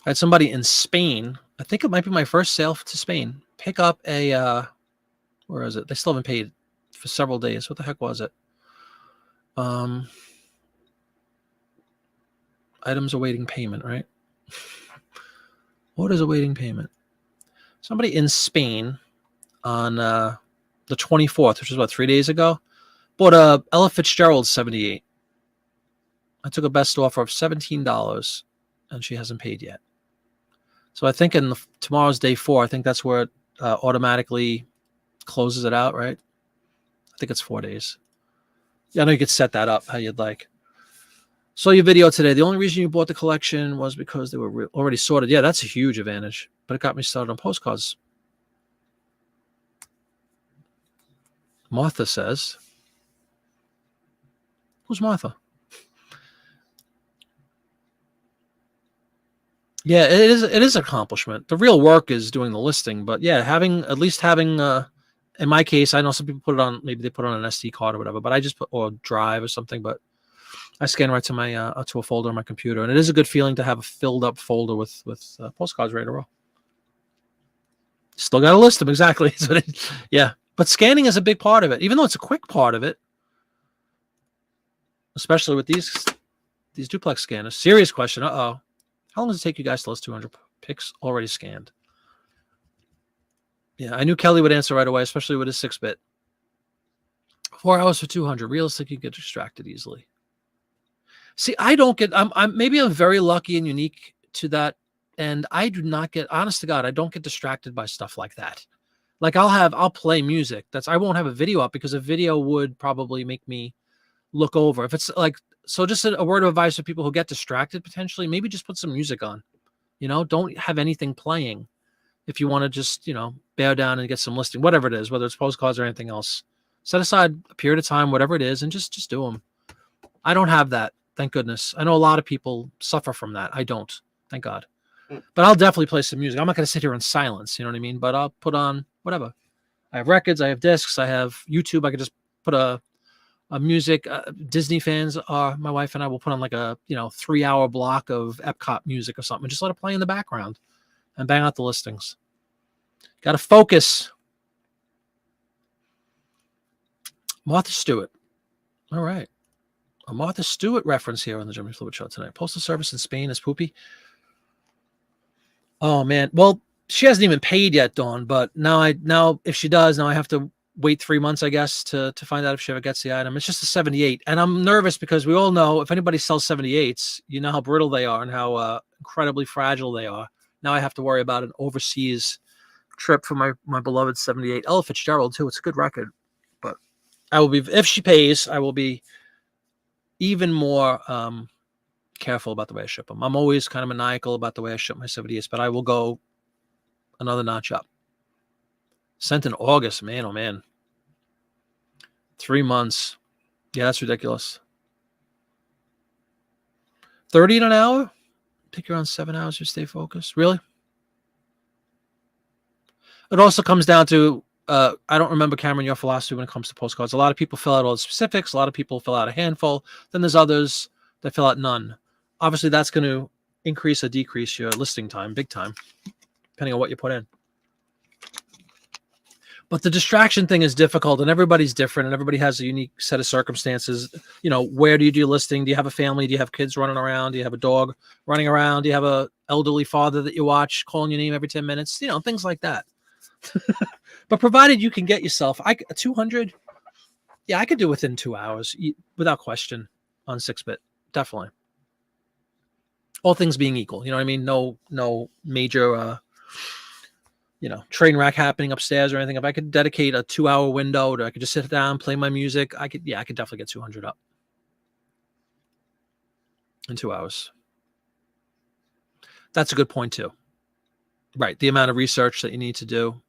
I had somebody in Spain. I think it might be my first sale to Spain. Pick up a, where is it? They still haven't paid for several days. What the heck was it? Items awaiting payment, right? What is awaiting payment? Somebody in Spain on the 24th, which is what, 3 days ago, bought a Ella Fitzgerald 78. I took a best offer of $17, and she hasn't paid yet. So I think tomorrow's day 4. I think that's where it automatically closes it out, right? I think it's 4 days. Yeah, I know you could set that up how you'd like. Saw your video today. The only reason you bought the collection was because they were already sorted. Yeah, that's a huge advantage. But it got me started on postcards. Martha says. Who's Martha? Yeah, it is an accomplishment. The real work is doing the listing, but yeah, having in my case, I know some people put it on, maybe they put it on an SD card or whatever, but I just put, or drive or something, but I scan right to my to a folder on my computer, and it is a good feeling to have a filled up folder with postcards ready to roll. Still got to list them, exactly. Yeah, but scanning is a big part of it, even though it's a quick part of it, especially with these duplex scanners. Serious question. How long does it take you guys to list 200 pics already scanned? Yeah, I knew Kelly would answer right away, especially with his 6-bit. 4 hours for 200. Realistic, you get distracted easily. See, I don't get. Maybe I'm very lucky and unique to that, and I do not get. Honest to God, I don't get distracted by stuff like that. Like I'll play music. I won't have a video up because a video would probably make me look over. If it's like So just a word of advice for people who get distracted potentially, maybe just put some music on. Don't have anything playing if you want to just, bear down and get some listing, whatever it is, whether it's postcards or anything else. Set aside a period of time, whatever it is, and just do them. I don't have that, thank goodness. I know a lot of people suffer from that. I don't, thank God. But I'll definitely play some music. I'm not going to sit here in silence, you know what I mean? But I'll put on whatever. I have records, I have discs, I have YouTube. I could just put a music. Disney fans are, my wife and I will put on like a 3-hour block of Epcot music or something. Just let it play in the background and bang out the listings. Got to focus. Martha Stewart. All right. A Martha Stewart reference here on the Jimmy Fluid Show tonight. Postal service in Spain is poopy. Oh man. Well, she hasn't even paid yet, Dawn. But now if she does, now I have to wait 3 months, I guess, to find out if she ever gets the item. It's just a 78, and I'm nervous because we all know if anybody sells 78s, you know how brittle they are and how incredibly fragile they are. Now I have to worry about an overseas trip for my beloved 78. Ella Fitzgerald too. It's a good record, but I will be, if she pays, I will be even more careful about the way I ship them. I'm always kind of maniacal about the way I ship my 78s, but I will go another notch up. Sent in August, man, oh man. 3 months. Yeah, that's ridiculous. 30 an hour? Take around 7 hours to stay focused. Really? It also comes down to, I don't remember, Cameron, your philosophy when it comes to postcards. A lot of people fill out all the specifics. A lot of people fill out a handful. Then there's others that fill out none. Obviously, that's going to increase or decrease your listing time, big time, depending on what you put in. But the distraction thing is difficult, and everybody's different, and everybody has a unique set of circumstances. Where do you do listing? Do you have a family? Do you have kids running around? Do you have a dog running around? Do you have a elderly father that you watch calling your name every 10 minutes? Things like that. But provided you can get yourself 200, yeah, I could do within 2 hours without question on 6-bit, definitely. All things being equal, you know what I mean? No major train wreck happening upstairs or anything. If I could dedicate a 2-hour window, or I could just sit down, play my music, I could definitely get 200 up in 2 hours. That's a good point too. Right. The amount of research that you need to do.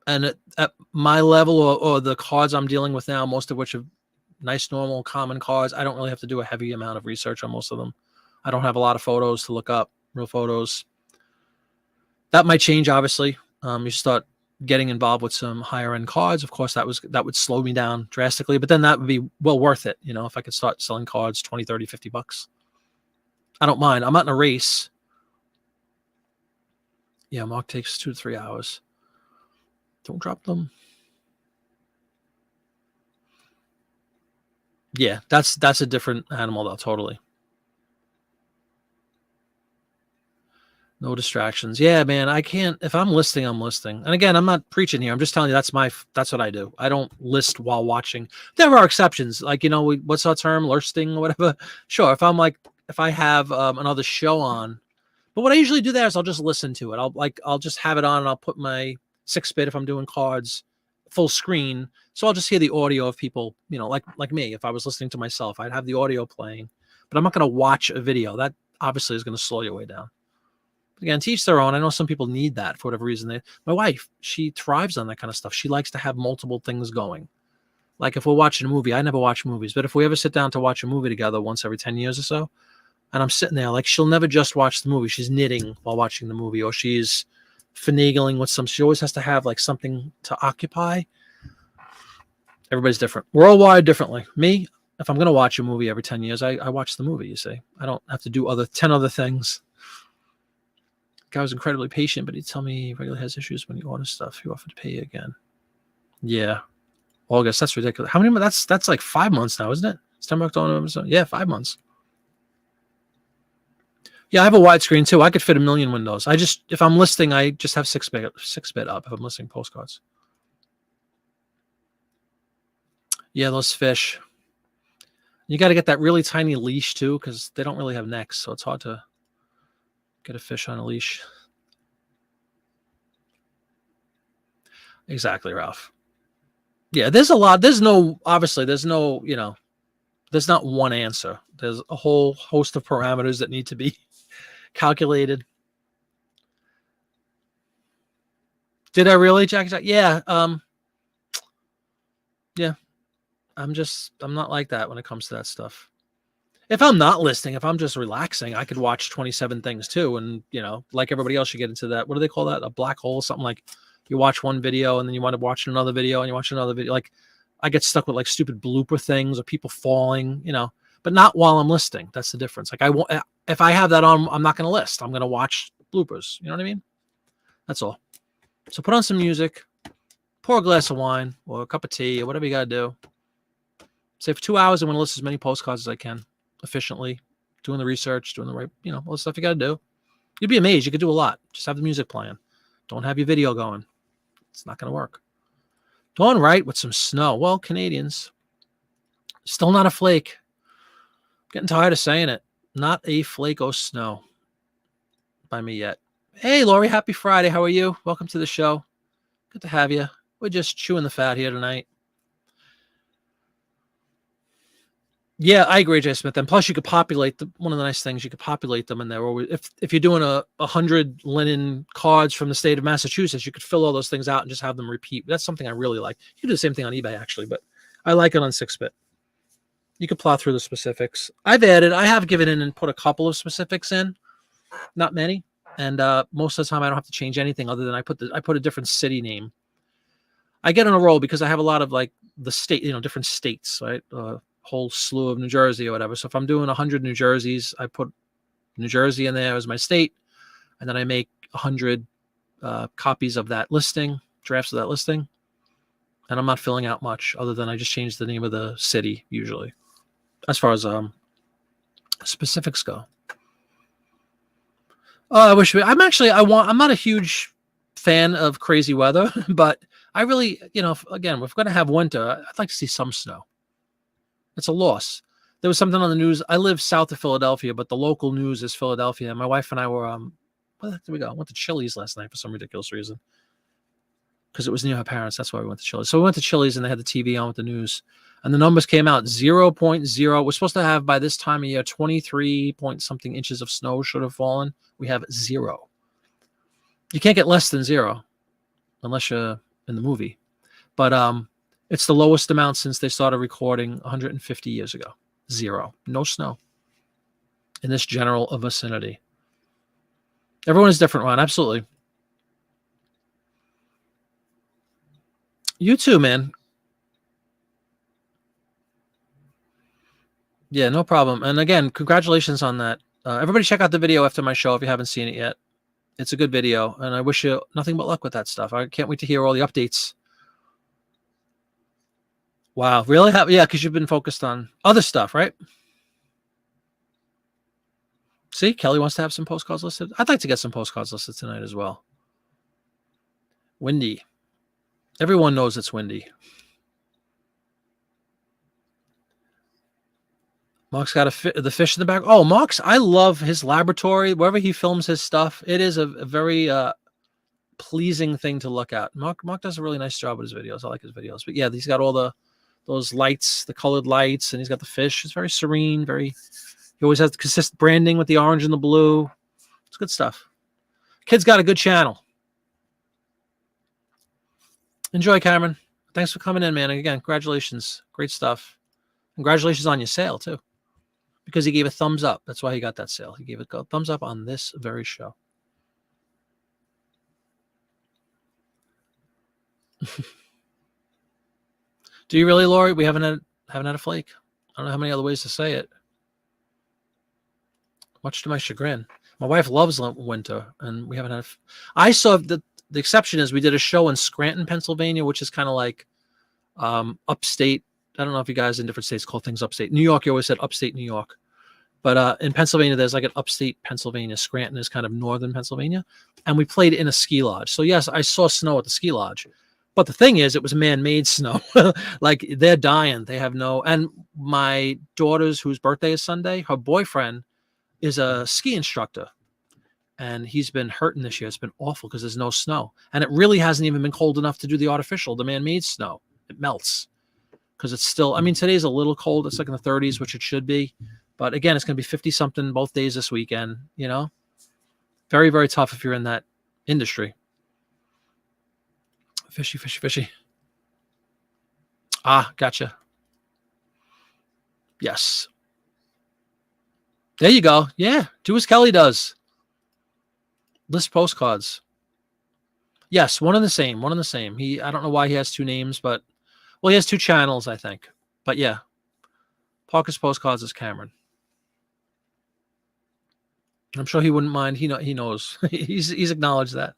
And at my level or the cards I'm dealing with now, most of which are nice, normal, common cards, I don't really have to do a heavy amount of research on most of them. I don't have a lot of photos to look up, real photos. That might change, obviously. You start getting involved with some higher end cards. Of course, that would slow me down drastically, but then that would be well worth it. If I could start selling cards, 20, 30, 50 bucks. I don't mind. I'm not in a race. Yeah, Mark takes 2 to 3 hours. Don't drop them. Yeah, that's a different animal though, totally. No distractions. Yeah, man, I can't. If I'm listing, I'm listing. And again, I'm not preaching here. I'm just telling you that's what I do. I don't list while watching. There are exceptions, like what's our term, lursting or whatever. Sure, if I have another show on, but what I usually do there is I'll just listen to it. I'll just have it on and I'll put my 6-bit if I'm doing cards full screen. So I'll just hear the audio of people, like me. If I was listening to myself, I'd have the audio playing, but I'm not going to watch a video. That obviously is going to slow your way down. Again, teach their own. I know some people need that for whatever reason. My wife, she thrives on that kind of stuff. She likes to have multiple things going. Like if we're watching a movie, I never watch movies, but if we ever sit down to watch a movie together once every 10 years or so, and I'm sitting there, like she'll never just watch the movie. She's knitting while watching the movie, or she's finagling with she always has to have like something to occupy. Everybody's different. We're all wired differently. Me, if I'm going to watch a movie every 10 years, I watch the movie, you see. I don't have to do 10 other things. Guy was incredibly patient, but he'd tell me he regularly has issues when he orders stuff. He offered to pay again. Yeah. August, that's ridiculous. How many months? That's like 5 months now, isn't it? September, October, November, so yeah, 5 months. Yeah, I have a widescreen too. I could fit 1 million windows. If I'm listing, I just have 6-bit up if I'm listing postcards. Yeah, those fish. You got to get that really tiny leash too, because they don't really have necks, so it's hard to get a fish on a leash. Exactly, Ralph. Yeah, there's a lot. There's no, There's not one answer. There's a whole host of parameters that need to be calculated. Did I really, Jack? Yeah. Yeah. I'm not like that when it comes to that stuff. If I'm not listing, if I'm just relaxing, I could watch 27 things too. And, like everybody else, you get into that. What do they call that? A black hole, something like you watch one video and then you want to watch another video and you watch another video. Like I get stuck with like stupid blooper things or people falling, but not while I'm listing. That's the difference. Like if I have that on, I'm not going to list. I'm going to watch bloopers. You know what I mean? That's all. So put on some music, pour a glass of wine or a cup of tea or whatever you got to do. Say for 2 hours, I'm going to list as many postcards as I can efficiently, doing the research, doing the right, all the stuff you got to do. You'd be amazed. You could do a lot. Just have the music playing. Don't have your video going. It's not going to work. Dawn Wright with some snow. Well, Canadians, still not a flake. Getting tired of saying it. Not a flake of snow by me yet. Hey, Lori, happy Friday. How are you? Welcome to the show. Good to have you. We're just chewing the fat here tonight. Yeah, I agree, Jay Smith. And plus, you could populate one of the nice things, you could populate them in there. Or if you're doing 100 linen cards from the state of Massachusetts, you could fill all those things out and just have them repeat. That's something I really like. You can do the same thing on eBay, actually, but I like it on 6-bit. You could plow through the specifics. I have given in and put a couple of specifics in, not many. And most of the time, I don't have to change anything other than I put a different city name. I get on a roll because I have a lot of like the state, different states, right? Whole slew of New Jersey or whatever. So if I'm doing 100 New Jerseys, I put New Jersey in there as my state, and then I make 100 copies of that listing, drafts of that listing, and I'm not filling out much other than I just change the name of the city usually, as far as specifics go. I'm not a huge fan of crazy weather, but I really, again, if we're going to have winter, I'd like to see some snow. It's a loss. There was something on the news. I live south of Philadelphia, but the local news is Philadelphia. And my wife and I were, where the heck did we go? I went to Chili's last night for some ridiculous reason. Because it was near her parents. That's why we went to Chili's. So we went to Chili's and they had the TV on with the news. And the numbers came out 0.0. We're supposed to have by this time of year 23 point something inches of snow should have fallen. We have 0. You can't get less than 0 unless you're in the movie. But it's the lowest amount since they started recording 150 years ago. 0. No snow in this general vicinity. Everyone is different, Ron. Absolutely. You too, man. Yeah, no problem. And again, congratulations on that. Everybody check out the video after my show if you haven't seen it yet. It's a good video, and I wish you nothing but luck with that stuff. I can't wait to hear all the updates. Wow, really? Yeah, because you've been focused on other stuff, right? See, Kelly wants to have some postcards listed. I'd like to get some postcards listed tonight as well. Windy. Everyone knows it's windy. Mark's got the fish in the back. Oh, Mark's, I love his laboratory. Wherever he films his stuff, it is a very pleasing thing to look at. Mark does a really nice job with his videos. I like his videos. But yeah, he's got all those lights, the colored lights, and he's got the fish. It's very serene. He always has the consistent branding with the orange and the blue. It's good stuff. Kid's got a good channel. Enjoy, Cameron. Thanks for coming in, man. And again, congratulations. Great stuff. Congratulations on your sale, too. Because he gave a thumbs up. That's why he got that sale. He gave a thumbs up on this very show. Do you really, Lori? We haven't had a flake. I don't know how many other ways to say it. Much to my chagrin. My wife loves winter, and we haven't had. I saw the exception is we did a show in Scranton, Pennsylvania, which is kind of like upstate. I don't know if you guys in different states call things upstate. New York, you always said upstate New York. But in Pennsylvania, there's like an upstate Pennsylvania. Scranton is kind of northern Pennsylvania. And we played in a ski lodge. So, yes, I saw snow at the ski lodge. But the thing is, it was man-made snow. Like, they're dying. They have no... And my daughter's, whose birthday is Sunday, her boyfriend is a ski instructor. And he's been hurting this year. It's been awful because there's no snow. And it really hasn't even been cold enough to do the artificial, the man-made snow. It melts. because it's still, I mean, today's a little cold. It's like in the 30s, which it should be. But again, it's going to be 50 something both days this weekend, you know? Very, very tough if you're in that industry. Fishy, fishy, fishy. Ah, gotcha. Yes. There you go. Yeah, do as Kelly does. List postcards. Yes, one and the same. One and the same. I don't know why he has two names, but well, he has two channels, I think. But yeah, Parker's Postcards is Cameron. I'm sure he wouldn't mind. He knows. he's acknowledged that.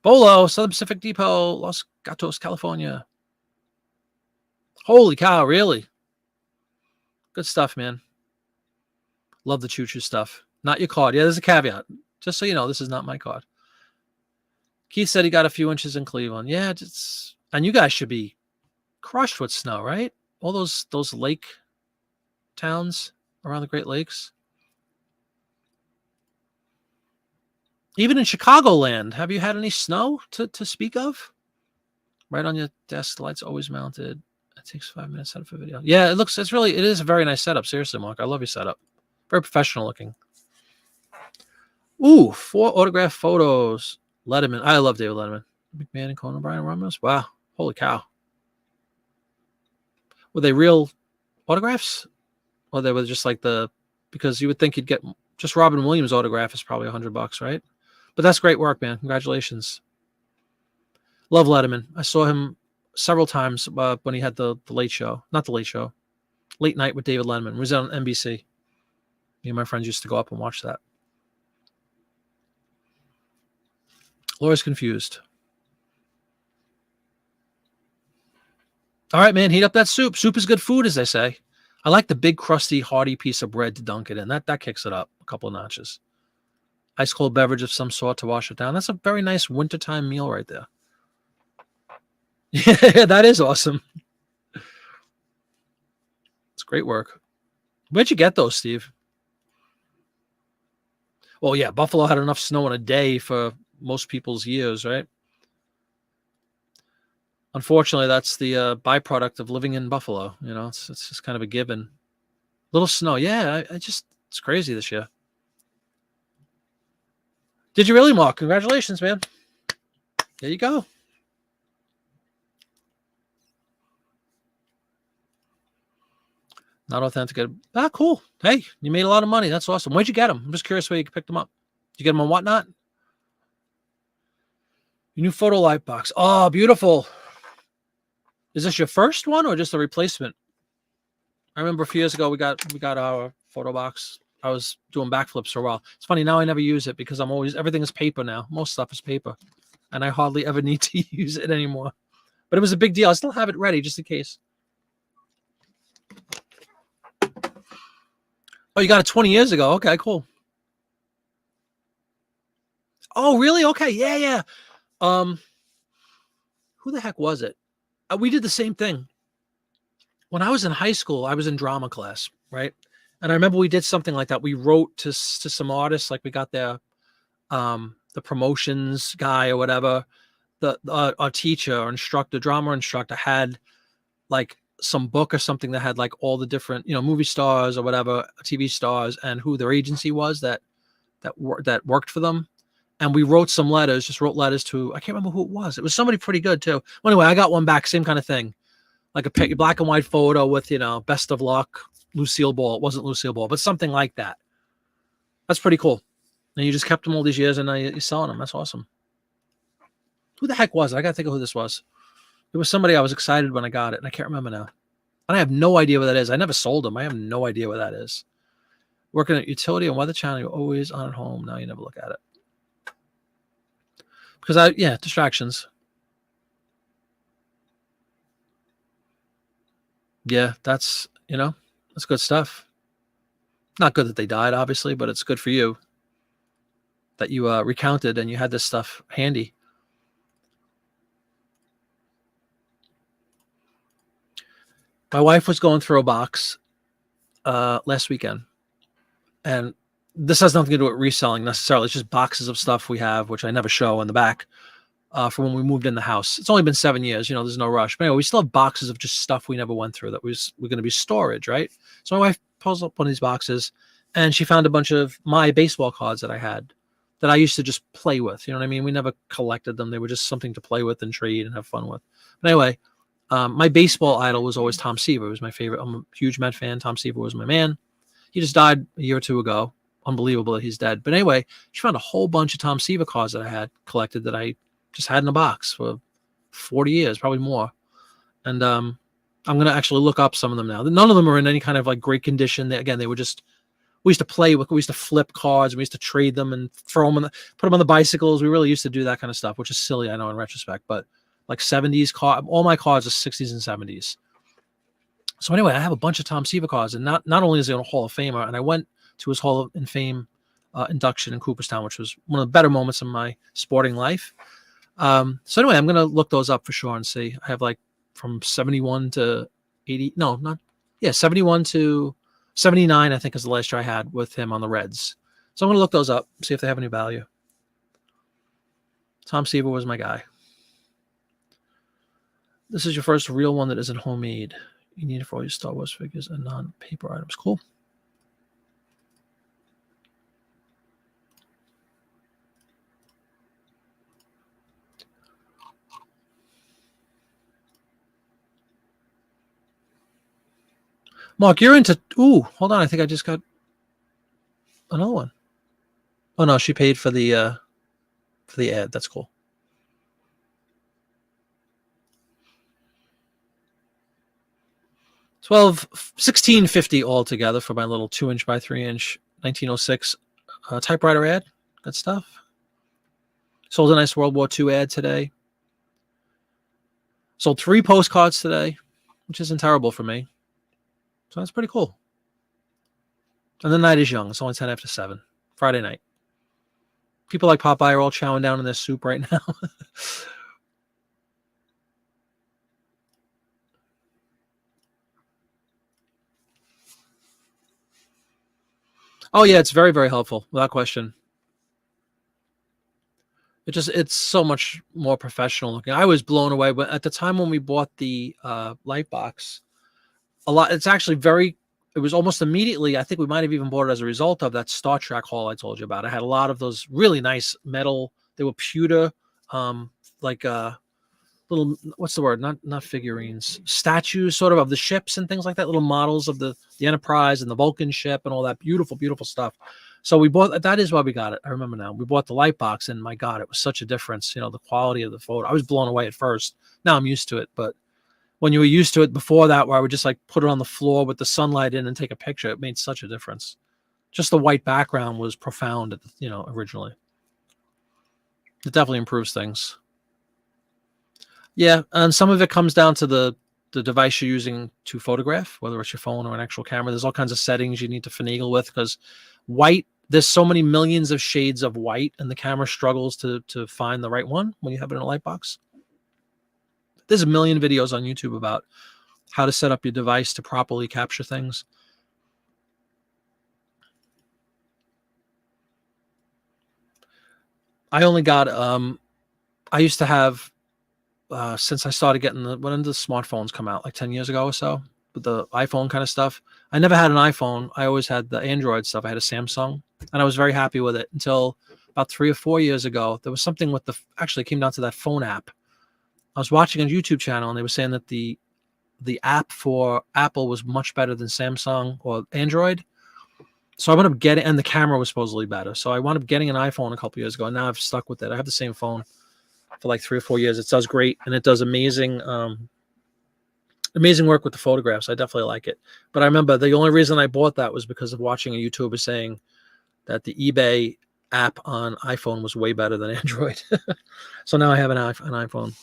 Bolo, Southern Pacific Depot, Los Gatos, California. Holy cow, really? Good stuff, man. Love the choo-choo stuff. Not your card. Yeah, there's a caveat. Just so you know, this is not my card. Keith said he got a few inches in Cleveland. Yeah, and you guys should be crushed with snow, right? All those lake towns around the Great Lakes. Even in Chicagoland, have you had any snow to speak of? Right on your desk, the light's always mounted. It takes 5 minutes to set up a video. Yeah, it is a very nice setup. Seriously, Mark, I love your setup. Very professional looking. Ooh, 4 autographed photos. Letterman. I love David Letterman. McMahon and Conan O'Brien and Ramos. Wow. Holy cow. Were they real autographs? Or they were just like because you would think you'd get just Robin Williams' autograph is probably $100, right? But that's great work, man. Congratulations. Love Letterman. I saw him several times when he had the late show. Not the late show. Late Night with David Letterman. It was on NBC. Me and my friends used to go up and watch that. Laura's confused. All right, man. Heat up that soup. Soup is good food, as they say. I like the big, crusty, hearty piece of bread to dunk it in. That kicks it up a couple of notches. Ice cold beverage of some sort to wash it down. That's a very nice wintertime meal right there. Yeah, that is awesome. It's great work. Where'd you get those, Steve? Well, yeah, Buffalo had enough snow in a day for most people's years, right? Unfortunately, that's the byproduct of living in Buffalo. You know, it's just kind of a given. Little snow. Yeah, it's crazy this year. Did you really, Mark? Congratulations, man. There you go. Not authenticated. Ah, cool. Hey, you made a lot of money. That's awesome. Where'd you get them? I'm just curious where you picked them up. Did you get them on Whatnot? Your new photo light box. Oh, beautiful. Is this your first one or just a replacement? I remember a few years ago we got our photo box. I was doing backflips for a while. It's funny now I never use it because everything is paper now. Most stuff is paper, and I hardly ever need to use it anymore. But it was a big deal. I still have it ready just in case. Oh, you got it 20 years ago. Okay, cool. Oh, really? Okay, yeah. Who the heck was it? We did the same thing. When I was in high school, I was in drama class, right? And I remember we did something like that. We wrote to some artists, like we got the promotions guy or whatever. Our teacher or instructor, drama instructor, had like some book or something that had like all the different, movie stars or whatever, TV stars, and who their agency was that worked for them. And we wrote some letters, just wrote letters to, I can't remember who it was. It was somebody pretty good too. Well, anyway, I got one back, same kind of thing. Like a black and white photo with, best of luck, Lucille Ball. It wasn't Lucille Ball, but something like that. That's pretty cool. And you just kept them all these years and now you're selling them. That's awesome. Who the heck was it? I got to think of who this was. It was somebody I was excited when I got it, and I can't remember now. And I have no idea what that is. I never sold them. I have no idea what that is. Working at utility and weather channel, you're always on at home. Now you never look at it. Because distractions. Yeah, that's good stuff. Not good that they died, obviously, but it's good for you that you recounted and you had this stuff handy. My wife was going through a box last weekend, and this has nothing to do with reselling necessarily. It's just boxes of stuff we have, which I never show in the back. for when we moved in the house. It's only been 7 years, there's no rush. But anyway, we still have boxes of just stuff we never went through that we're going to be storage, right? So my wife pulls up one of these boxes, and she found a bunch of my baseball cards that I had that I used to just play with. You know what I mean? We never collected them. They were just something to play with and trade and have fun with. But anyway, my baseball idol was always Tom Seaver. It was my favorite. I'm a huge Met fan. Tom Seaver was my man. He just died a year or two ago. Unbelievable that he's dead. But anyway, she found a whole bunch of Tom Seaver cards that I had collected that I just had in a box for 40 years, probably more. And I'm going to actually look up some of them now. None of them are in any kind of like great condition. They were just, we used to play with, we used to flip cards. We used to trade them and throw them, put them on the bicycles. We really used to do that kind of stuff, which is silly, I know, in retrospect. But like 70s card, all my cards are 60s and 70s. So anyway, I have a bunch of Tom Seaver cards, and not only is he a Hall of Famer, and I went to his Hall of Fame induction in Cooperstown, which was one of the better moments of my sporting life. So anyway, I'm going to look those up for sure and see. I have like from 71 to 80. No, not, yeah, 71 to 79, I think is the last year I had with him on the Reds. So I'm going to look those up, see if they have any value. Tom Seaver was my guy. This is your first real one that isn't homemade. You need it for all your Star Wars figures and non-paper items. Cool. Mark, you're into... Ooh, hold on. I think I just got another one. Oh, no. She paid for the ad. That's cool. $16.50 altogether for my little 2-inch by 3-inch 1906 typewriter ad. Good stuff. Sold a nice World War II ad today. Sold 3 postcards today, which isn't terrible for me. So that's pretty cool. And the night is young. It's only 10 after 7. Friday night. People like Popeye are all chowing down in their soup right now. Oh, yeah, it's very, very helpful. Without question. It's so much more professional looking. I was blown away. But at the time when we bought the light box, it's actually it was almost immediately, I think we might have even bought it as a result of that Star Trek haul I told you about. I had a lot of those really nice metal, they were pewter, little, what's the word? Not figurines, statues sort of the ships and things like that, little models of the Enterprise and the Vulcan ship and all that beautiful, beautiful stuff. So we bought, that is why we got it. I remember now. We bought the light box, and my God, it was such a difference. The quality of the photo. I was blown away at first. Now I'm used to it, but when you were used to it before that, where I would just like put it on the floor with the sunlight in and take a picture, it made such a difference. Just the white background was profound, originally. It definitely improves things. Yeah, and some of it comes down to the device you're using to photograph, whether it's your phone or an actual camera. There's all kinds of settings you need to finagle with, because white, there's so many millions of shades of white, and the camera struggles to find the right one when you have it in a light box. There's a million videos on YouTube about how to set up your device to properly capture things. I only got, I used to have, since I started getting when the smartphones come out, like 10 years ago or so, with the iPhone kind of stuff, I never had an iPhone. I always had the Android stuff. I had a Samsung, and I was very happy with it until about 3 or 4 years ago. There was something with actually it came down to that phone app. I was watching a YouTube channel, and they were saying that the app for Apple was much better than Samsung or Android. So I wound up getting, and the camera was supposedly better. So I wound up getting an iPhone a couple years ago, and now I've stuck with it. I have the same phone for like 3 or 4 years. It does great, and it does amazing work with the photographs. I definitely like it. But I remember the only reason I bought that was because of watching a YouTuber saying that the eBay app on iPhone was way better than Android. So now I have an iPhone.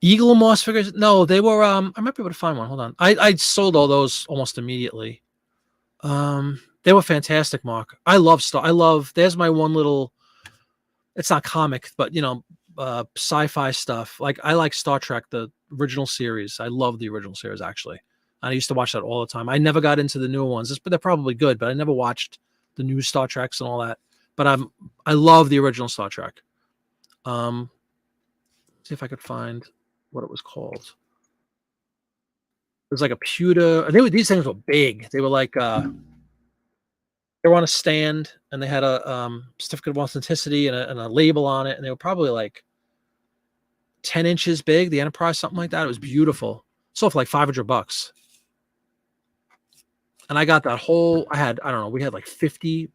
Eagle Moss figures? No, they were, I might be able to find one. Hold on. I sold all those almost immediately. They were fantastic, Mark. There's my one little, it's not comic, but sci-fi stuff. Like I like Star Trek, the original series. I love the original series, actually. And I used to watch that all the time. I never got into the newer ones, but they're probably good, but I never watched the new Star Treks and all that. but I love the original Star Trek. See if I could find what it was called. It was like a pewter. These things were big. They were like they were on a stand, and they had a certificate of authenticity and a label on it, and they were probably like 10 inches big. The Enterprise, something like that. It was beautiful. Sold for like $500. And I got that whole. I don't know. We had like 50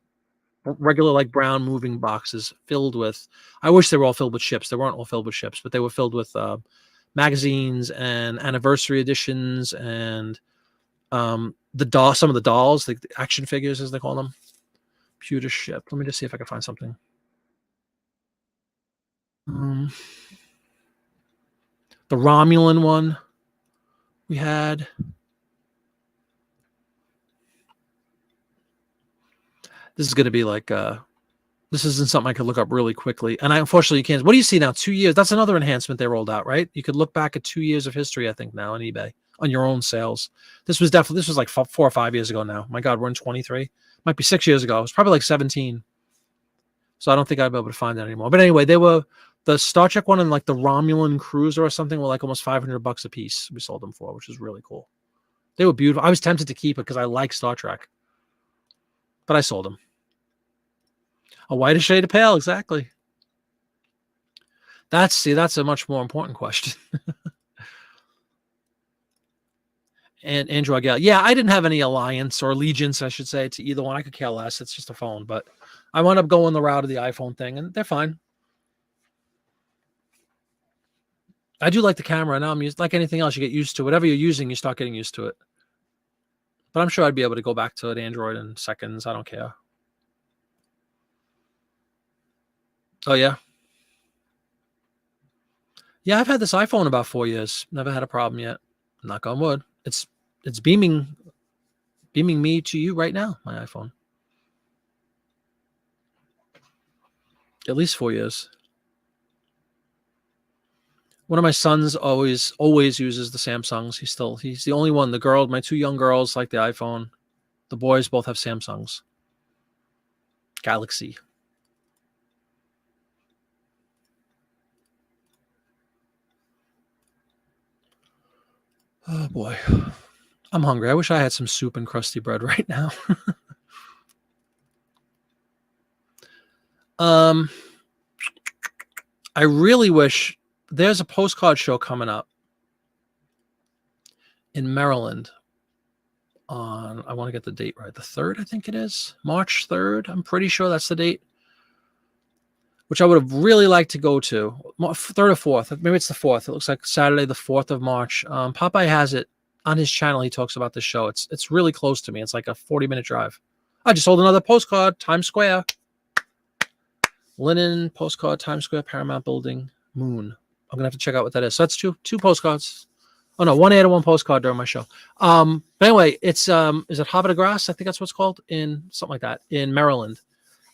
regular like brown moving boxes filled with. I wish they were all filled with ships. They weren't all filled with ships, but they were filled with magazines and anniversary editions and some of the dolls, like the action figures as they call them. Pewter ship. Let me just see if I can find something. The Romulan one we had. This is going to be like this isn't something I could look up really quickly. And unfortunately you can't. What do you see now? 2 years. That's another enhancement they rolled out, right? You could look back at 2 years of history, I think, now on eBay on your own sales. This was like 4 or 5 years ago now. My God, we're in 23. Might be 6 years ago. It's probably like 17. So I don't think I'd be able to find that anymore. But anyway, they were the Star Trek one and like the Romulan Cruiser or something were like almost $500 a piece. We sold them for, which is really cool. They were beautiful. I was tempted to keep it because I like Star Trek, but I sold them. A whiter shade of pale, exactly. That's a much more important question. And Andrew Aguilar. Yeah, I didn't have any alliance or allegiance, I should say, to either one. I could care less. It's just a phone. But I wound up going the route of the iPhone thing, and they're fine. I do like the camera. Now I'm used like anything else. You get used to whatever you're using, you start getting used to it. But I'm sure I'd be able to go back to it Android in seconds. I don't care. Oh, yeah. Yeah, I've had this iPhone about 4 years. Never had a problem yet. Knock on wood. It's beaming me to you right now, my iPhone. At least 4 years. One of my sons always uses the Samsungs. He's the only one. My 2 young girls like the iPhone. The boys both have Samsungs. Galaxy. Oh boy. I'm hungry. I wish I had some soup and crusty bread right now. I really wish there's a postcard show coming up in Maryland on, I want to get the date right, the 3rd, I think it is, March 3rd. I'm pretty sure that's the date, which I would have really liked to go to. 3rd or 4th. Maybe it's the 4th. It looks like Saturday, the 4th of March. Popeye has it on his channel. He talks about the show. It's really close to me. It's like a 40-minute drive. I just sold another postcard, Times Square. Linen postcard, Times Square, Paramount Building, Moon. I'm gonna have to check out what that is. So that's two postcards. Oh no, one ad and one postcard during my show. But anyway, it's is it Havre de Grace? I think that's what it's called, in something like that, in Maryland.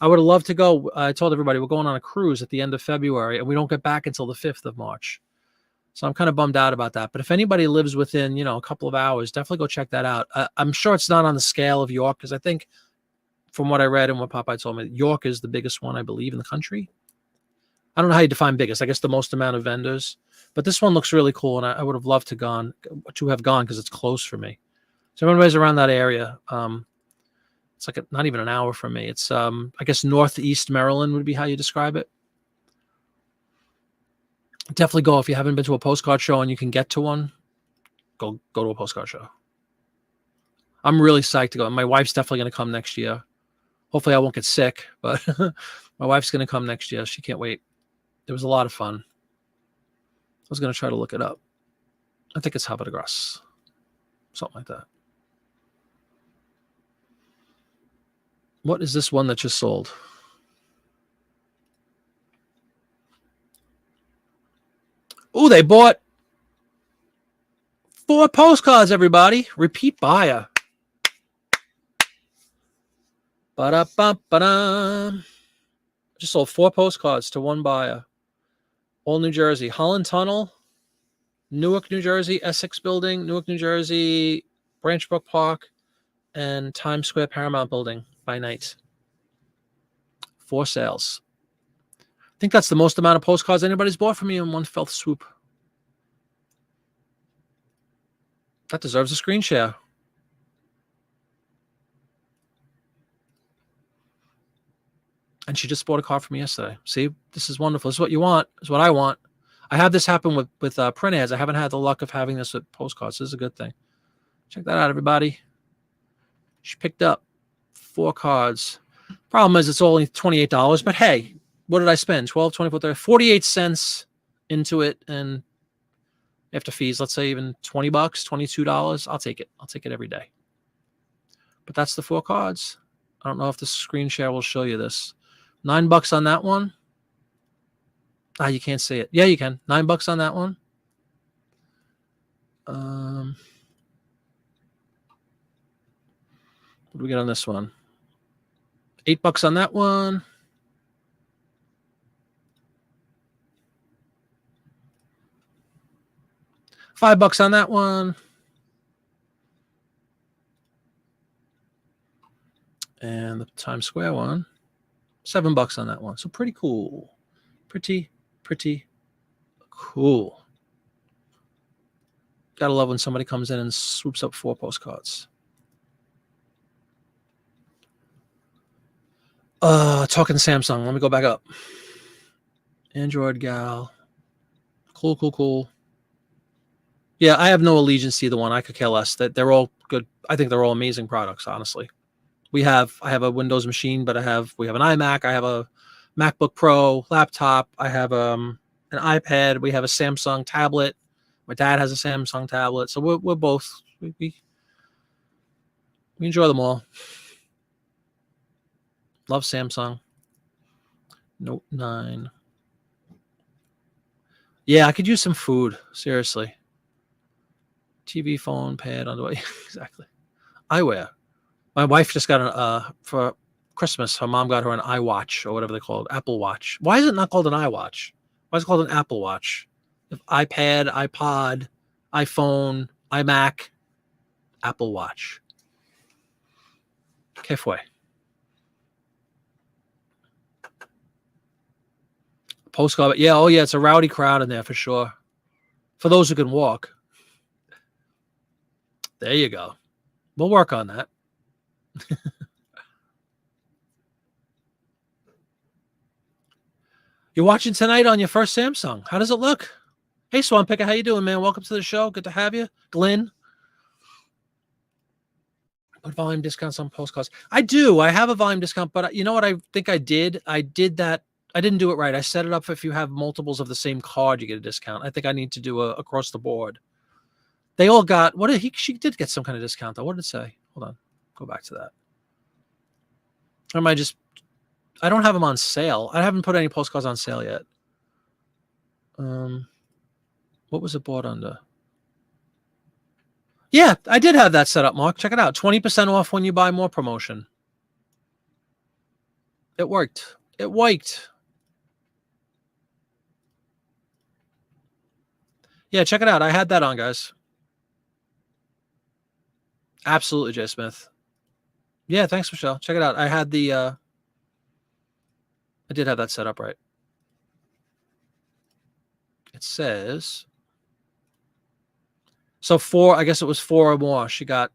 I would have loved to go. I told everybody we're going on a cruise at the end of February, and we don't get back until the 5th of March. So I'm kind of bummed out about that. But if anybody lives within, a couple of hours, definitely go check that out. I'm sure it's not on the scale of York, because I think from what I read and what Popeye told me, York is the biggest one, I believe, in the country. I don't know how you define biggest. I guess the most amount of vendors. But this one looks really cool, and I would have loved to have gone because it's close for me. So everybody's around that area. It's like not even an hour from me. It's I guess northeast Maryland would be how you describe it. Definitely go if you haven't been to a postcard show and you can get to one. Go to a postcard show. I'm really psyched to go. My wife's definitely going to come next year. Hopefully I won't get sick, but my wife's going to come next year. She can't wait. It was a lot of fun. I was going to try to look it up. I think it's Havre de Grace. Something like that. What is this one that just sold? Oh, they bought 4 postcards, everybody. Repeat buyer. Ba-da-ba-ba-da. Just sold 4 postcards to one buyer. All New Jersey. Holland Tunnel, Newark, New Jersey, Essex Building, Newark, New Jersey, Branchbrook Park, and Times Square Paramount Building by night. 4 sales. I think that's the most amount of postcards anybody's bought from me in one fell swoop. That deserves a screen share. And she just bought a card from me yesterday. See, this is wonderful. This is what you want. This is what I want. I have this happen with print ads. I haven't had the luck of having this with postcards. This is a good thing. Check that out, everybody. She picked up 4 cards. Problem is, it's only $28. But hey, what did I spend? 12, 24, 30, 48 cents into it. And after fees, let's say even $20, $22. I'll take it. I'll take it every day. But that's the 4 cards. I don't know if the screen share will show you this. $9 on that one. Ah, you can't see it. Yeah, you can. $9 on that one. What do we get on this one? $8 on that one. $5 on that one. And the Times Square one, $7 on that one. So pretty cool. Pretty cool. Gotta love when somebody comes in and swoops up 4 postcards. Talking Samsung. Let me go back up. Android gal. Cool. Yeah, I have no allegiance to either one. I could care less. That they're all good. I think they're all amazing products, honestly. I have a Windows machine, but we have an iMac. I have a MacBook Pro laptop. I have an iPad. We have a Samsung tablet. My dad has a Samsung tablet. So we're both, we enjoy them all. Love Samsung. Note 9. Yeah, I could use some food. Seriously. TV, phone, pad, underwear. Exactly. Eyewear. My wife just got for Christmas, her mom got her an iWatch or whatever they call it, Apple Watch. Why is it not called an iWatch? Why is it called an Apple Watch? If iPad, iPod, iPhone, iMac, Apple Watch. Que fue? Postcard. Yeah, oh yeah, it's a rowdy crowd in there for sure. For those who can walk. There you go. We'll work on that. You're watching tonight on your first Samsung. How does it look? Hey, Swan Picker, how you doing, man? Welcome to the show. Good to have you. Glenn. Put volume discounts on postcards. I do. I have a volume discount, but you know what I think I did? I did that. I didn't do it right. I set it up for if you have multiples of the same card, you get a discount. I think I need to do a across the board. They all got, she did get some kind of discount, though. What did it say? Hold on. Go back to that. Or am I don't have them on sale. I haven't put any postcards on sale yet. What was it bought under? Yeah, I did have that set up, Mark. Check it out. 20% off when you buy more promotion. It worked. It worked. Yeah, check it out. I had that on, guys. Absolutely, Jay Smith. Yeah, thanks, Michelle. Check it out. I had I did have that set up right. It says, so I guess it was 4 or more. She got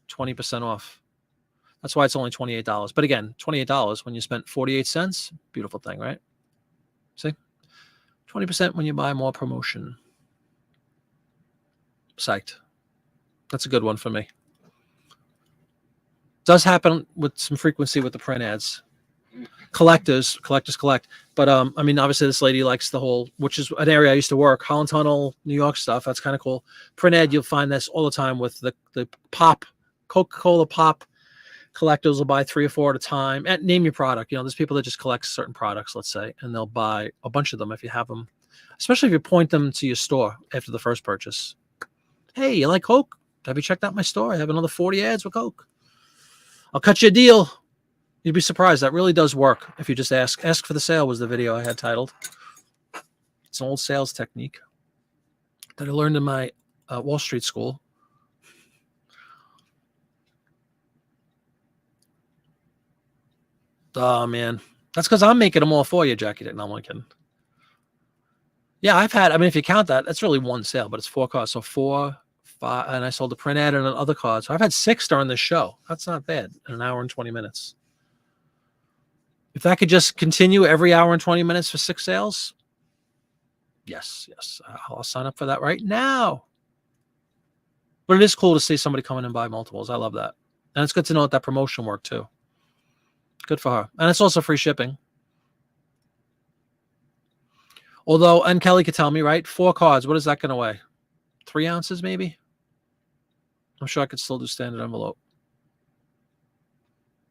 20% off. That's why it's only $28. But again, $28 when you spent 48 cents. Beautiful thing, right? See? 20% when you buy more promotion. Psyched. That's a good one for me. Does happen with some frequency with the print ads. Collectors collect. But I mean, obviously this lady likes the whole, which is an area I used to work, Holland Tunnel, New York stuff. That's kind of cool. Print ad, you'll find this all the time with the pop, Coca-Cola pop. Collectors will buy 3 or 4 at a time. And name your product. You know, there's people that just collect certain products, let's say, and they'll buy a bunch of them if you have them, especially if you point them to your store after the first purchase. Hey, you like Coke? Have you checked out my store? I have another 40 ads with Coke. I'll cut you a deal. You'd be surprised. That really does work. If you just ask for the sale was the video I had titled. It's an old sales technique that I learned in my Wall Street school. Oh, man. That's because I'm making them all for you, Jackie. No, I'm only kidding. Yeah, I've had, I mean, if you count that, that's really one sale, but it's 4 cards. So 4, 5, and I sold a print ad and another card. So I've had 6 during this show. That's not bad. In an hour and 20 minutes. If that could just continue every hour and 20 minutes for 6 sales, yes, I'll sign up for that right now. But it is cool to see somebody come in and buy multiples. I love that. And it's good to know that promotion worked too. Good for her. And it's also free shipping. Although, and Kelly could tell me, right? 4 cards, what is that going to weigh? 3 ounces maybe? I'm sure I could still do standard envelope.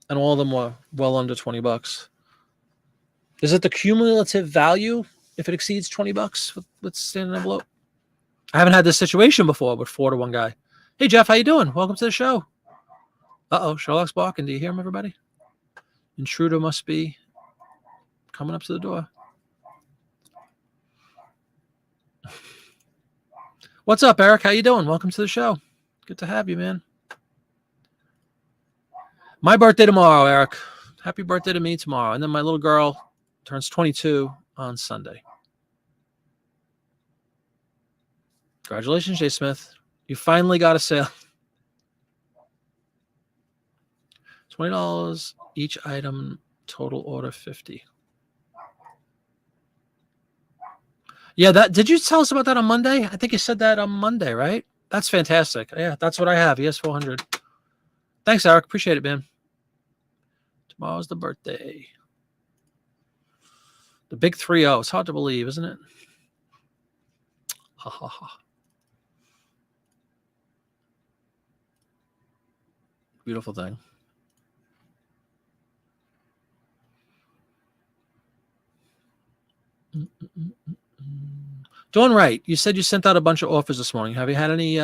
And all of them were well under 20 bucks. Is it the cumulative value if it exceeds 20 bucks with standard envelope? I haven't had this situation before with 4 to 1 guy. Hey, Jeff, how you doing? Welcome to the show. Uh-oh, Sherlock's barking. Do you hear him, everybody? Intruder must be coming up to the door. What's up, Eric? How you doing? Welcome to the show. Good to have you, man. My birthday tomorrow, Eric. Happy birthday to me tomorrow. And then my little girl turns 22 on Sunday. Congratulations, Jay Smith. You finally got a sale. $20 each item, total order 50. Yeah, that did you tell us about that on Monday? I think you said that on Monday, right? That's fantastic. Yeah, that's what I have. Yes, 400. Thanks, Eric. Appreciate it, man. Tomorrow's the birthday. The big 3-0. It's hard to believe, isn't it? Ha ha ha. Beautiful thing. Doing right. You said you sent out a bunch of offers this morning. Have you had any